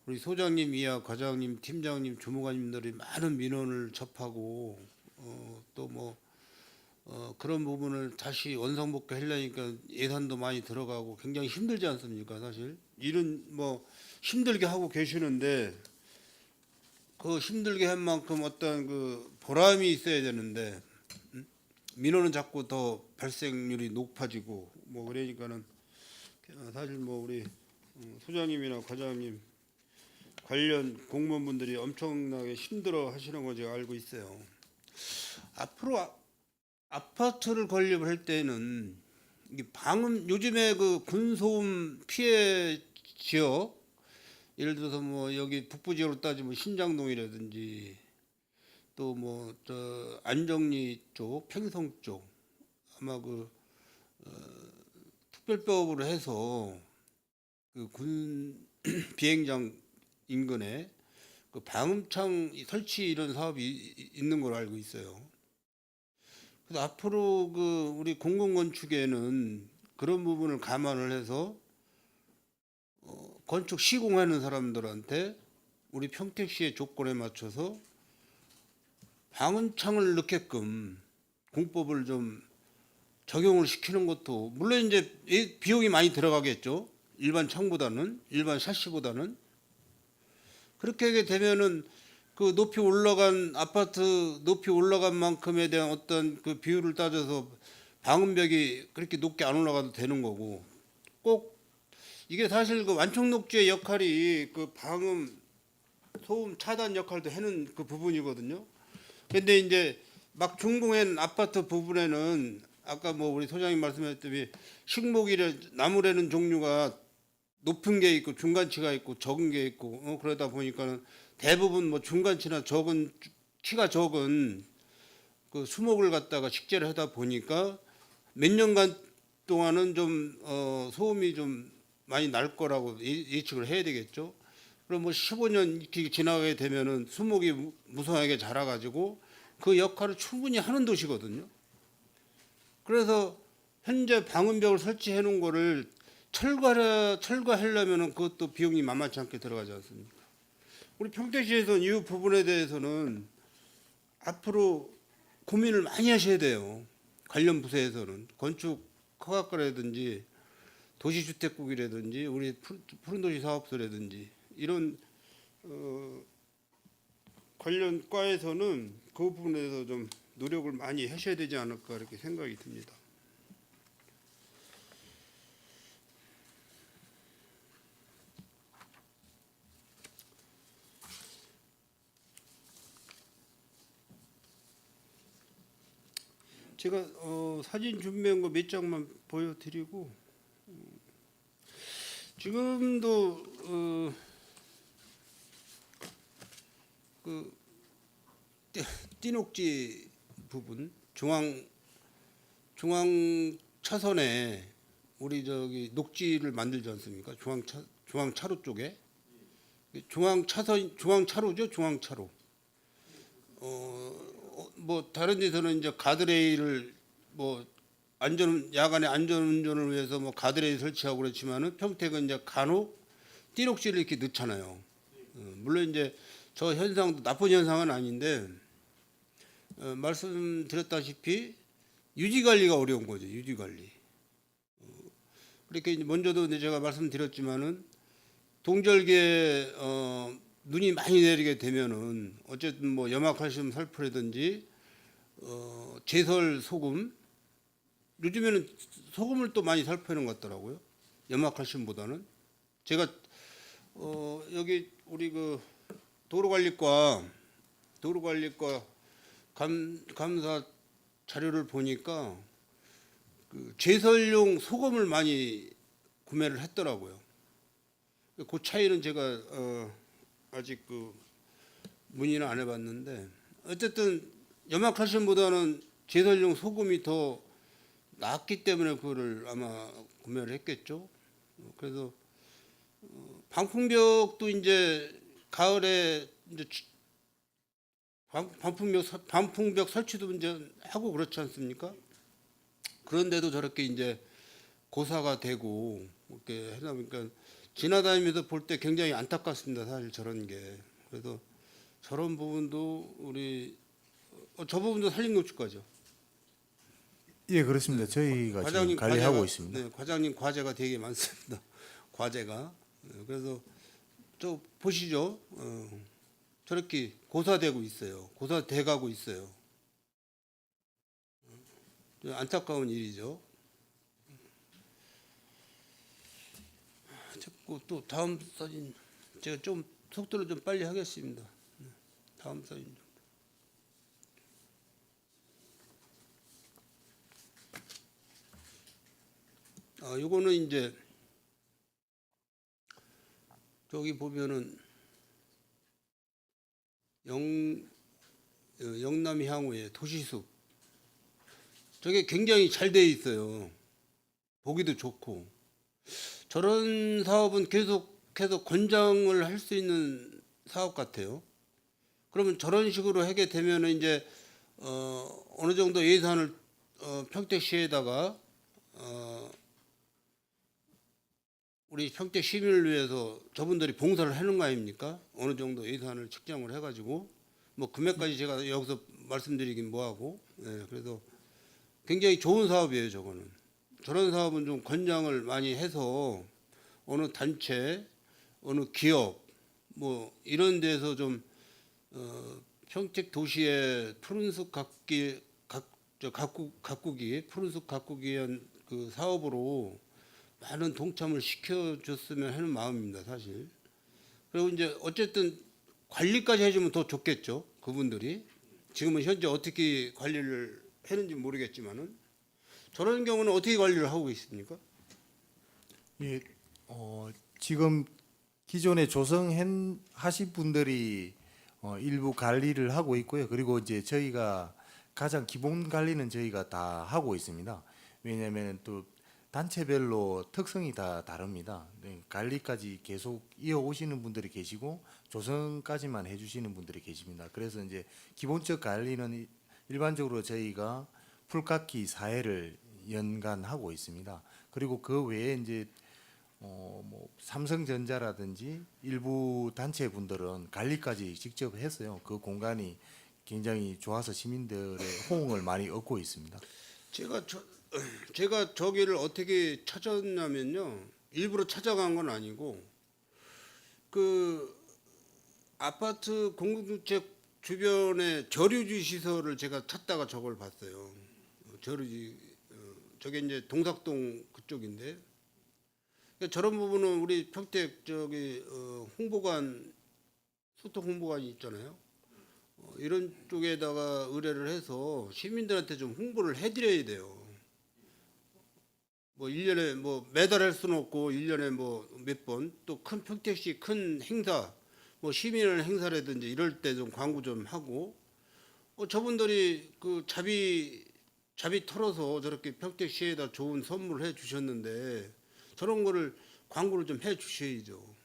S8: 우리 소장님 이하 과장님, 팀장님, 주무관님들이 많은 민원을 접하고 또 뭐 그런 부분을 다시 원상복구 하려니까 예산도 많이 들어가고 굉장히 힘들지 않습니까? 사실 일은 뭐 힘들게 하고 계시는데 그 힘들게 한 만큼 어떤 그 보람이 있어야 되는데 민원은 자꾸 더 발생률이 높아지고 뭐 그러니까는 사실 뭐 우리 소장님이나 과장님 관련 공무원분들이 엄청나게 힘들어 하시는 거 제가 알고 있어요. 앞으로 아파트를 건립을 할 때는 이 방음 요즘에 그 군소음 피해 지역 예를 들어서 뭐 여기 북부 지역으로 따지면 신장동이라든지 또 뭐 저 안정리 쪽, 평성 쪽 아마 그 특별법으로 해서 그 군 비행장 인근에 그 방음창 설치 이런 사업이 있는 걸로 알고 있어요. 그래서 앞으로 그 우리 공공건축에는 그런 부분을 감안을 해서 건축 시공하는 사람들한테 우리 평택시의 조건에 맞춰서 방음창을 넣게끔 공법을 좀 적용을 시키는 것도 물론 이제 비용이 많이 들어가겠죠. 일반 창보다는 일반 샤시보다는 그렇게 하게 되면은 그 높이 올라간 아파트 높이 올라간 만큼에 대한 어떤 그 비율을 따져서 방음벽이 그렇게 높게 안 올라가도 되는 거고 꼭 이게 사실 그 완충 녹지의 역할이 그 방음 소음 차단 역할도 하는 그 부분이거든요. 근데 이제 막 준공한 아파트 부분에는 아까 뭐 우리 소장님 말씀하셨듯이 식목이래 나무라는 종류가 높은 게 있고 중간치가 있고 적은 게 있고 그러다 보니까는 대부분 뭐 중간치나 적은 키가 적은 그 수목을 갖다가 식재를 하다 보니까 몇 년간 동안은 좀 소음이 좀 많이 날 거라고 예측을 해야 되겠죠. 그럼 뭐 15년 이렇게 지나가게 되면은 수목이 무성하게 자라가지고 그 역할을 충분히 하는 도시거든요. 그래서 현재 방음벽을 설치해 놓은 거를 철거하려면은 그것도 비용이 만만치 않게 들어가지 않습니까? 우리 평택시에서는 이 부분에 대해서는 앞으로 고민을 많이 하셔야 돼요. 관련 부서에서는 건축 허가과라든지 도시주택국이라든지 우리 푸른도시 사업소라든지 이런 관련 과에서는 그 부분에서 좀 노력을 많이 하셔야 되지 않을까 이렇게 생각이 듭니다. 제가 사진 준비한 거 몇 장만 보여드리고 지금도 그 띠녹지 부분 중앙 차선에 우리 저기 녹지를 만들지 않습니까? 중앙 차로 쪽에 중앙 차로죠. 중앙 차로. 뭐 다른 데서는 이제 가드레일을 뭐 야간에 안전 운전을 위해서 뭐 가드레일 설치하고 그렇지만은 평택은 이제 간혹 띠녹지를 이렇게 넣잖아요. 물론 이제 저 현상도 나쁜 현상은 아닌데 말씀드렸다시피 유지 관리가 어려운 거죠. 유지 관리. 그렇게 이제 먼저도 이제 제가 말씀드렸지만은 동절기에 눈이 많이 내리게 되면은 어쨌든 뭐 염화칼슘 살포라든지 제설 소금 요즘에는 소금을 또 많이 살포하는 것 같더라고요. 염화칼슘보다는 제가 여기 우리 그 도로관리과 감사 자료를 보니까 그 제설용 소금을 많이 구매를 했더라고요. 그 차이는 제가 아직 그 문의는 안 해봤는데 어쨌든 염화칼슘보다는 제설용 소금이 더 낫기 때문에 그거를 아마 구매를 했겠죠. 그래서 방풍벽도 이제 가을에 이제 방풍벽 설치도 이제 하고 그렇지 않습니까? 그런데도 저렇게 이제 고사가 되고 이렇게 하다 보니까 지나다니면서 볼 때 굉장히 안타깝습니다. 사실 저런 게. 그래서 저런 부분도 우리 저 부분도 산림노출 거죠.
S5: 예, 그렇습니다. 저희가 지금 관리하고 있습니다.
S8: 네, 과장님 과제가 되게 많습니다. 과제가. 그래서 저 보시죠. 저렇게 고사되고 있어요. 고사돼가고 있어요. 안타까운 일이죠. 자꾸 또 다음 사진 제가 좀 속도를 좀 빨리 하겠습니다. 다음 사진 좀. 요거는 이제 저기 보면은 영남 향후의 도시숲 저게 굉장히 잘 돼 있어요. 보기도 좋고 저런 사업은 계속해서 권장을 할 수 있는 사업 같아요. 그러면 저런 식으로 하게 되면은 이제 어느 정도 예산을 평택시에다가 우리 평택 시민을 위해서 저분들이 봉사를 하는 거 아닙니까? 어느 정도 예산을 측정을 해가지고 뭐 금액까지 제가 여기서 말씀드리긴 뭐하고 그래서 굉장히 좋은 사업이에요. 저거는 저런 사업은 좀 권장을 많이 해서 어느 단체, 어느 기업 뭐 이런 데서 좀 평택 도시의 푸른숲 가꾸기 푸른숲 가꾸기 위한 그 사업으로 많은 동참을 시켜줬으면 하는 마음입니다, 사실. 그리고 이제 어쨌든 관리까지 해주면 더 좋겠죠, 그분들이. 지금은 현재 어떻게 관리를 했는지 모르겠지만은 저런 경우는 어떻게 관리를 하고 있습니까?
S5: 예, 지금 기존에 하신 분들이 일부 관리를 하고 있고요. 그리고 이제 저희가 가장 기본 관리는 저희가 다 하고 있습니다. 왜냐하면 또 단체별로 특성이 다 다릅니다. 네, 관리까지 계속 이어오시는 분들이 계시고 조성까지만 해주시는 분들이 계십니다. 그래서 이제 기본적 관리는 일반적으로 저희가 풀깎기 사회를 연간 하고 있습니다. 그리고 그 외에 이제 뭐 삼성전자라든지 일부 단체 분들은 관리까지 직접 했어요. 그 공간이 굉장히 좋아서 시민들의 호응을 많이 얻고 있습니다.
S8: 제가 저기를 어떻게 찾았냐면요. 일부러 찾아간 건 아니고 그 아파트 공동주택 주변에 저류지 시설을 제가 찾다가 저걸 봤어요. 저류지 저게 이제 동삭동 그쪽인데 그러니까 저런 부분은 우리 평택 저기 홍보관 소통 홍보관이 있잖아요. 이런 쪽에다가 의뢰를 해서 시민들한테 좀 홍보를 해드려야 돼요. 뭐 1년에 뭐 매달 할 수는 없고 1년에 뭐 몇 번 또 큰 평택시 큰 행사 뭐 시민의 행사라든지 이럴 때 좀 광고 좀 하고 저분들이 그 자비 털어서 저렇게 평택시에다 좋은 선물을 해 주셨는데 저런 거를 광고를 좀 해 주셔야죠.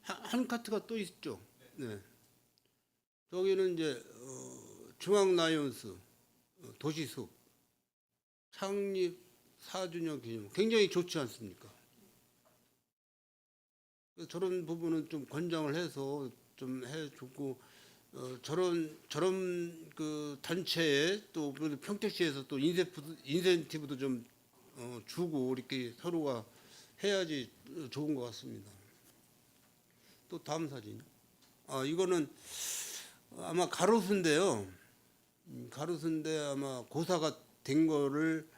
S8: 한 카트가 또 있죠. 네. 저기는 이제 중앙 라이온스 도시숲 창립 4주년 기념 굉장히 좋지 않습니까? 그래서 저런 부분은 좀 권장을 해서 좀 해주고 저런 그 단체에 또 평택시에서 또 인센티브도 좀 주고 이렇게 서로가 해야지 좋은 것 같습니다. 또 다음 사진. 이거는 아마 가로수인데요. 가로수인데 아마 고사가 된 거를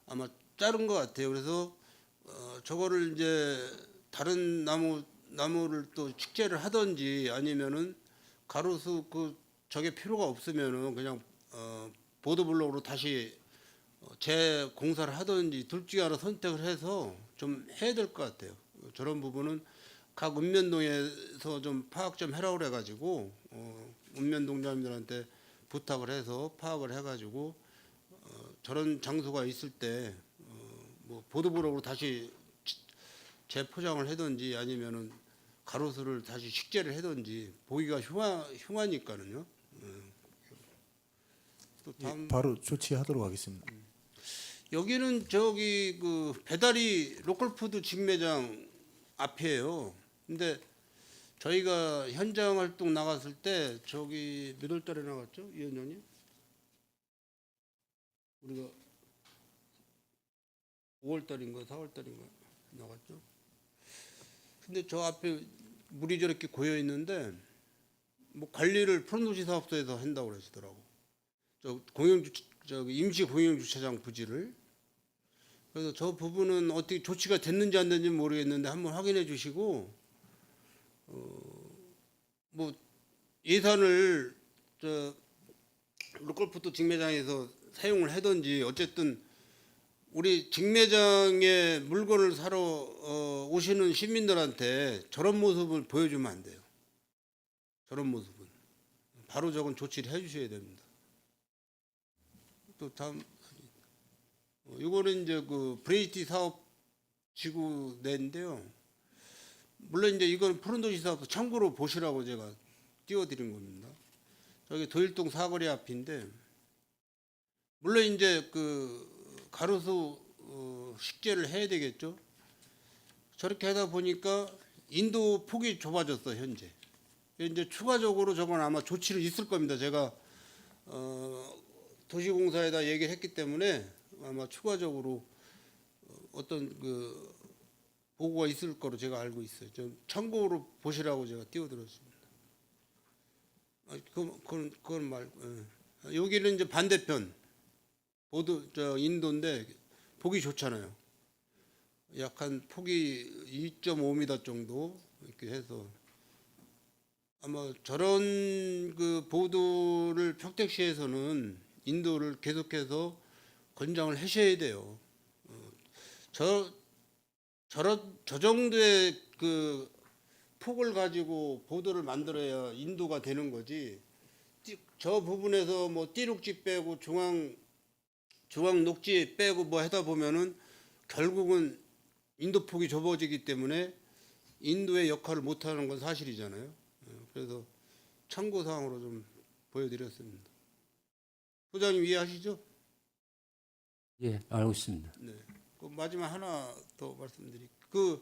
S8: 아마 자른 것 같아요. 그래서 저거를 이제 다른 나무를 또 축제를 하든지 아니면은 가로수 저게 필요가 없으면은 그냥 보도블록으로 다시 재공사를 하든지 둘 중에 하나 선택을 해서 좀 해야 될 것 같아요. 저런 부분은 각 읍면동에서 좀 파악 좀 해라 그래가지고 읍면동장님들한테 부탁을 해서 파악을 해가지고 저런 장소가 있을 때 뭐 보도블록으로 다시 재포장을 하든지 아니면은 가로수를 다시 식재를 하든지 보기가 흉하니까는요. 또 다음
S5: 바로 조치하도록 하겠습니다.
S8: 여기는 저기 그 배달이 로컬푸드 직매장 앞이에요. 근데 저희가 현장 활동 나갔을 때 저기 몇 월 달에 나갔죠, 위원장님? 우리가 5월 달인가 4월 달인가 나갔죠. 근데 저 앞에 물이 저렇게 고여 있는데 뭐 관리를 푸른도시 사업소에서 한다고 그러시더라고. 저기 임시 공영 주차장 부지를. 그래서 저 부분은 어떻게 조치가 됐는지 안 됐는지 모르겠는데 한번 확인해 주시고 뭐 예산을 저 로컬푸드 직매장에서 사용을 하든지 어쨌든 우리 직매장에 물건을 사러 오시는 시민들한테 저런 모습을 보여주면 안 돼요. 저런 모습은 바로 저건 조치를 해주셔야 됩니다. 또 다음 이거는 이제 그 브레이티 사업 지구 내인데요. 물론 이제 이건 푸른도시 사업도 참고로 보시라고 제가 띄워드린 겁니다. 저기 도일동 사거리 앞인데 물론 이제 그 가로수 식재를 해야 되겠죠. 저렇게 하다 보니까 인도 폭이 좁아졌어 현재. 이제 추가적으로 저건 아마 조치를 있을 겁니다. 제가 도시공사에다 얘기를 했기 때문에 아마 추가적으로 어떤 그 보고가 있을 거로 제가 알고 있어요. 좀 참고로 보시라고 제가 띄워드렸습니다. 그건 말고 여기는 이제 반대편 인도인데 보기 좋잖아요. 약한 폭이 2.5m 정도 이렇게 해서 아마 저런 그 보도를 평택시에서는 인도를 계속해서 권장을 하셔야 돼요. 저 정도의 그 폭을 가지고 보도를 만들어야 인도가 되는 거지. 저 부분에서 뭐 띠룩지 빼고 중앙 녹지 빼고 뭐 하다 보면은 결국은 인도 폭이 좁아지기 때문에 인도의 역할을 못 하는 건 사실이잖아요. 그래서 참고 사항으로 좀 보여드렸습니다. 소장님 이해하시죠?
S3: 예, 알고 있습니다.
S8: 네. 그 마지막 하나 더 말씀드릴게요.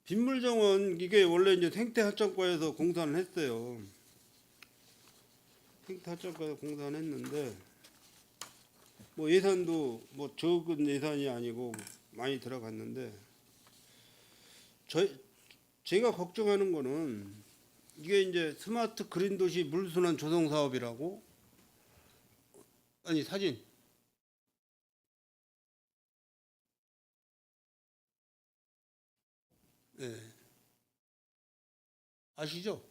S8: 빗물정원 이게 원래 이제 생태하천과에서 공사를 했어요. 생태하천과에서 공사를 했는데 뭐 예산도 뭐 적은 예산이 아니고 많이 들어갔는데 제가 걱정하는 거는 이게 이제 스마트 그린 도시 물순환 조성 사업이라고 아니 사진 네. 아시죠?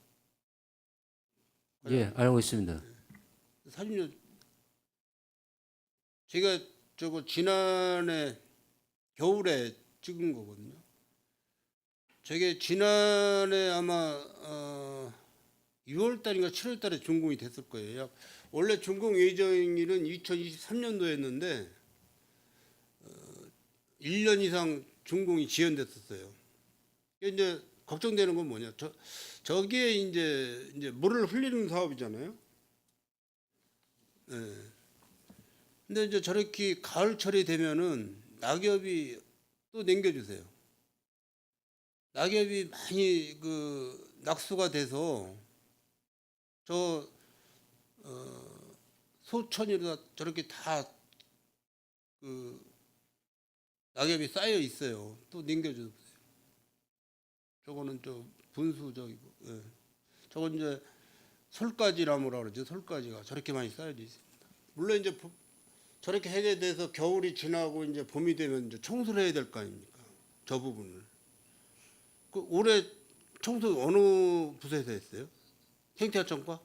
S3: 예, 알고 있습니다.
S8: 사진요. 제가 저거 지난해 겨울에 찍은 거거든요. 저게 지난해 아마 6월 달인가 7월 달에 준공이 됐을 거예요. 원래 준공 예정일은 2023년도였는데 1년 이상 준공이 지연됐었어요. 이제 걱정되는 건 뭐냐? 저기에 이제 물을 흘리는 사업이잖아요. 예. 근데 이제 저렇게 가을철이 되면은 낙엽이 또 남겨주세요. 낙엽이 많이 그 낙수가 돼서 저 소천이나 저렇게 다 그 낙엽이 쌓여 있어요. 또 남겨주세요. 저거는 저 분수적이고, 예. 저건 이제 솔가지나무라 그러죠. 솔가지가 저렇게 많이 쌓여져 있습니다. 물론 이제 저렇게 해제 돼서 겨울이 지나고 이제 봄이 되면 이제 청소를 해야 될 거 아닙니까? 저 부분을. 그 올해 청소 어느 부서에서 했어요? 생태하천과?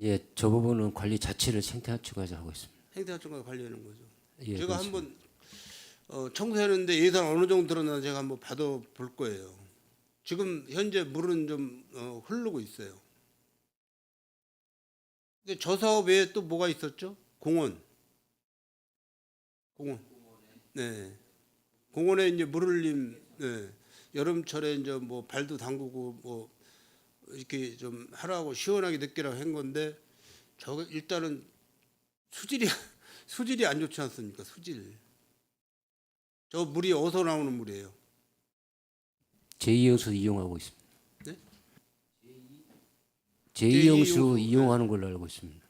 S3: 예, 저 부분은 관리 자체를 생태하천과 하고 있습니다.
S8: 생태하천과 관리하는 거죠.
S3: 예,
S8: 제가
S3: 그렇습니다.
S8: 한번 청소하는데 예산 어느 정도 들었나 제가 한번 받아볼 거예요. 지금 현재 물은 좀 흐르고 있어요. 근데 저 사업 외에 또 뭐가 있었죠? 공원. 네. 공원에 이제 물 흘림, 네. 여름철에 이제 뭐 발도 담그고 뭐 이렇게 좀 하라고 시원하게 느끼라고 한 건데 저거 일단은 수질이 안 좋지 않습니까? 수질. 저 물이 어디서 나오는 물이에요?
S3: 제2영수 이용하고 있습니다.
S8: 네?
S3: 제2영수
S8: 제2영수,
S3: 이용하는 걸로 알고 있습니다.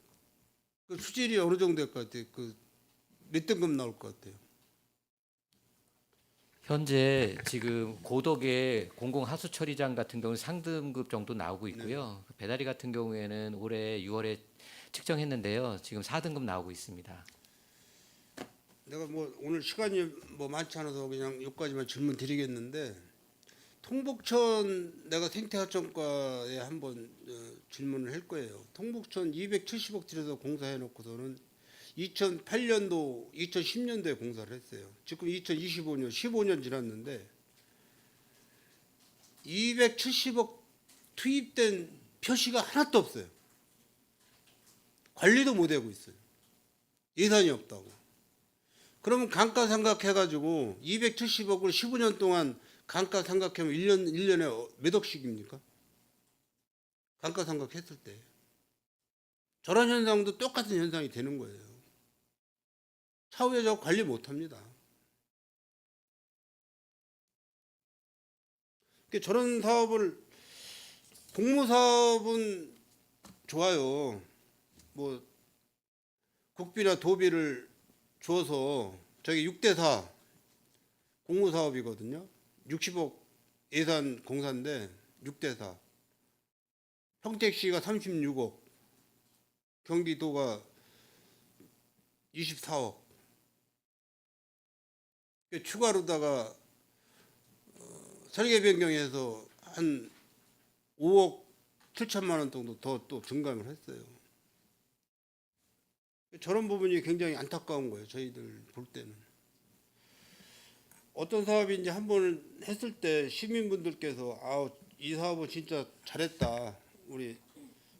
S8: 그 수질이 어느 정도 될 것 같아요? 그 몇 등급 나올 것 같아요?
S2: 현재 지금 고덕의 공공 하수 처리장 같은 경우는 상등급 정도 나오고 있고요. 배다리 같은 경우에는 올해 6월에 측정했는데요. 지금 4등급 나오고 있습니다.
S8: 내가 뭐 오늘 시간이 뭐 많지 않아서 그냥 여기까지만 질문 드리겠는데 통북천 내가 생태하천과에 한번 질문을 할 거예요. 통북천 270억 들여서 공사해 놓고서는 2008년도, 2010년도에 공사를 했어요. 지금 2025년, 15년 지났는데 270억 투입된 표시가 하나도 없어요. 관리도 못 하고 있어요. 예산이 없다고. 그러면 감가상각해가지고 270억을 15년 동안 감가상각하면 1년에 몇 억씩입니까? 감가상각했을 때. 저런 현상도 똑같은 현상이 되는 거예요. 차후에 저 관리 못합니다. 저런 사업을 공무사업은 좋아요. 뭐 국비나 도비를 줘서 저기 6대4 공무사업이거든요. 60억 예산 공사인데 6대4. 평택시가 36억, 경기도가 24억. 추가로다가 설계 변경해서 한 5억 7천만 원 정도 더 또 증감을 했어요. 저런 부분이 굉장히 안타까운 거예요. 저희들 볼 때는. 어떤 사업인지 한번 했을 때 시민분들께서 이 사업은 진짜 잘했다. 우리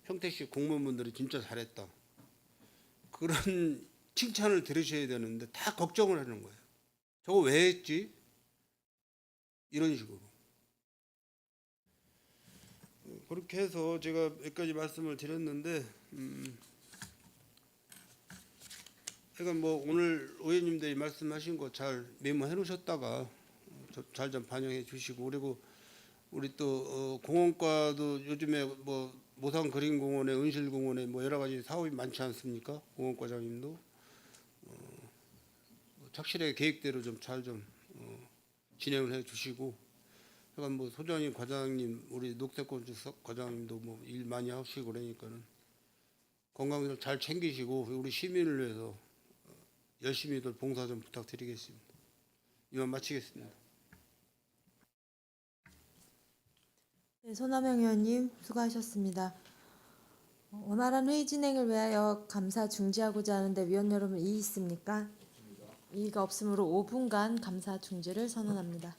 S8: 평택시 공무원분들이 진짜 잘했다. 그런 칭찬을 들으셔야 되는데 다 걱정을 하는 거예요. 저거 왜 했지? 이런 식으로. 그렇게 해서 제가 몇 가지 말씀을 드렸는데 그러니까 뭐 오늘 의원님들이 말씀하신 거 잘 메모해 놓으셨다가 잘 좀 반영해 주시고 그리고 우리 또 공원과도 요즘에 뭐 모산 그린공원에 은실공원에 뭐 여러 가지 사업이 많지 않습니까? 공원과장님도 착실하게 계획대로 좀 잘 좀 진행을 해 주시고 그러니까 뭐 소장님 과장님 우리 녹색건축 과장님도 뭐 일 많이 하시고 그러니까는 건강을 잘 챙기시고 우리 시민을 위해서 열심히들 봉사 좀 부탁드리겠습니다. 이만 마치겠습니다.
S7: 네, 손하명 의원님 수고하셨습니다. 원활한 회의 진행을 위하여 감사 중지하고자 하는데 위원 여러분 이의 있습니까? 이의가 없으므로 5분간 감사 중지를 선언합니다.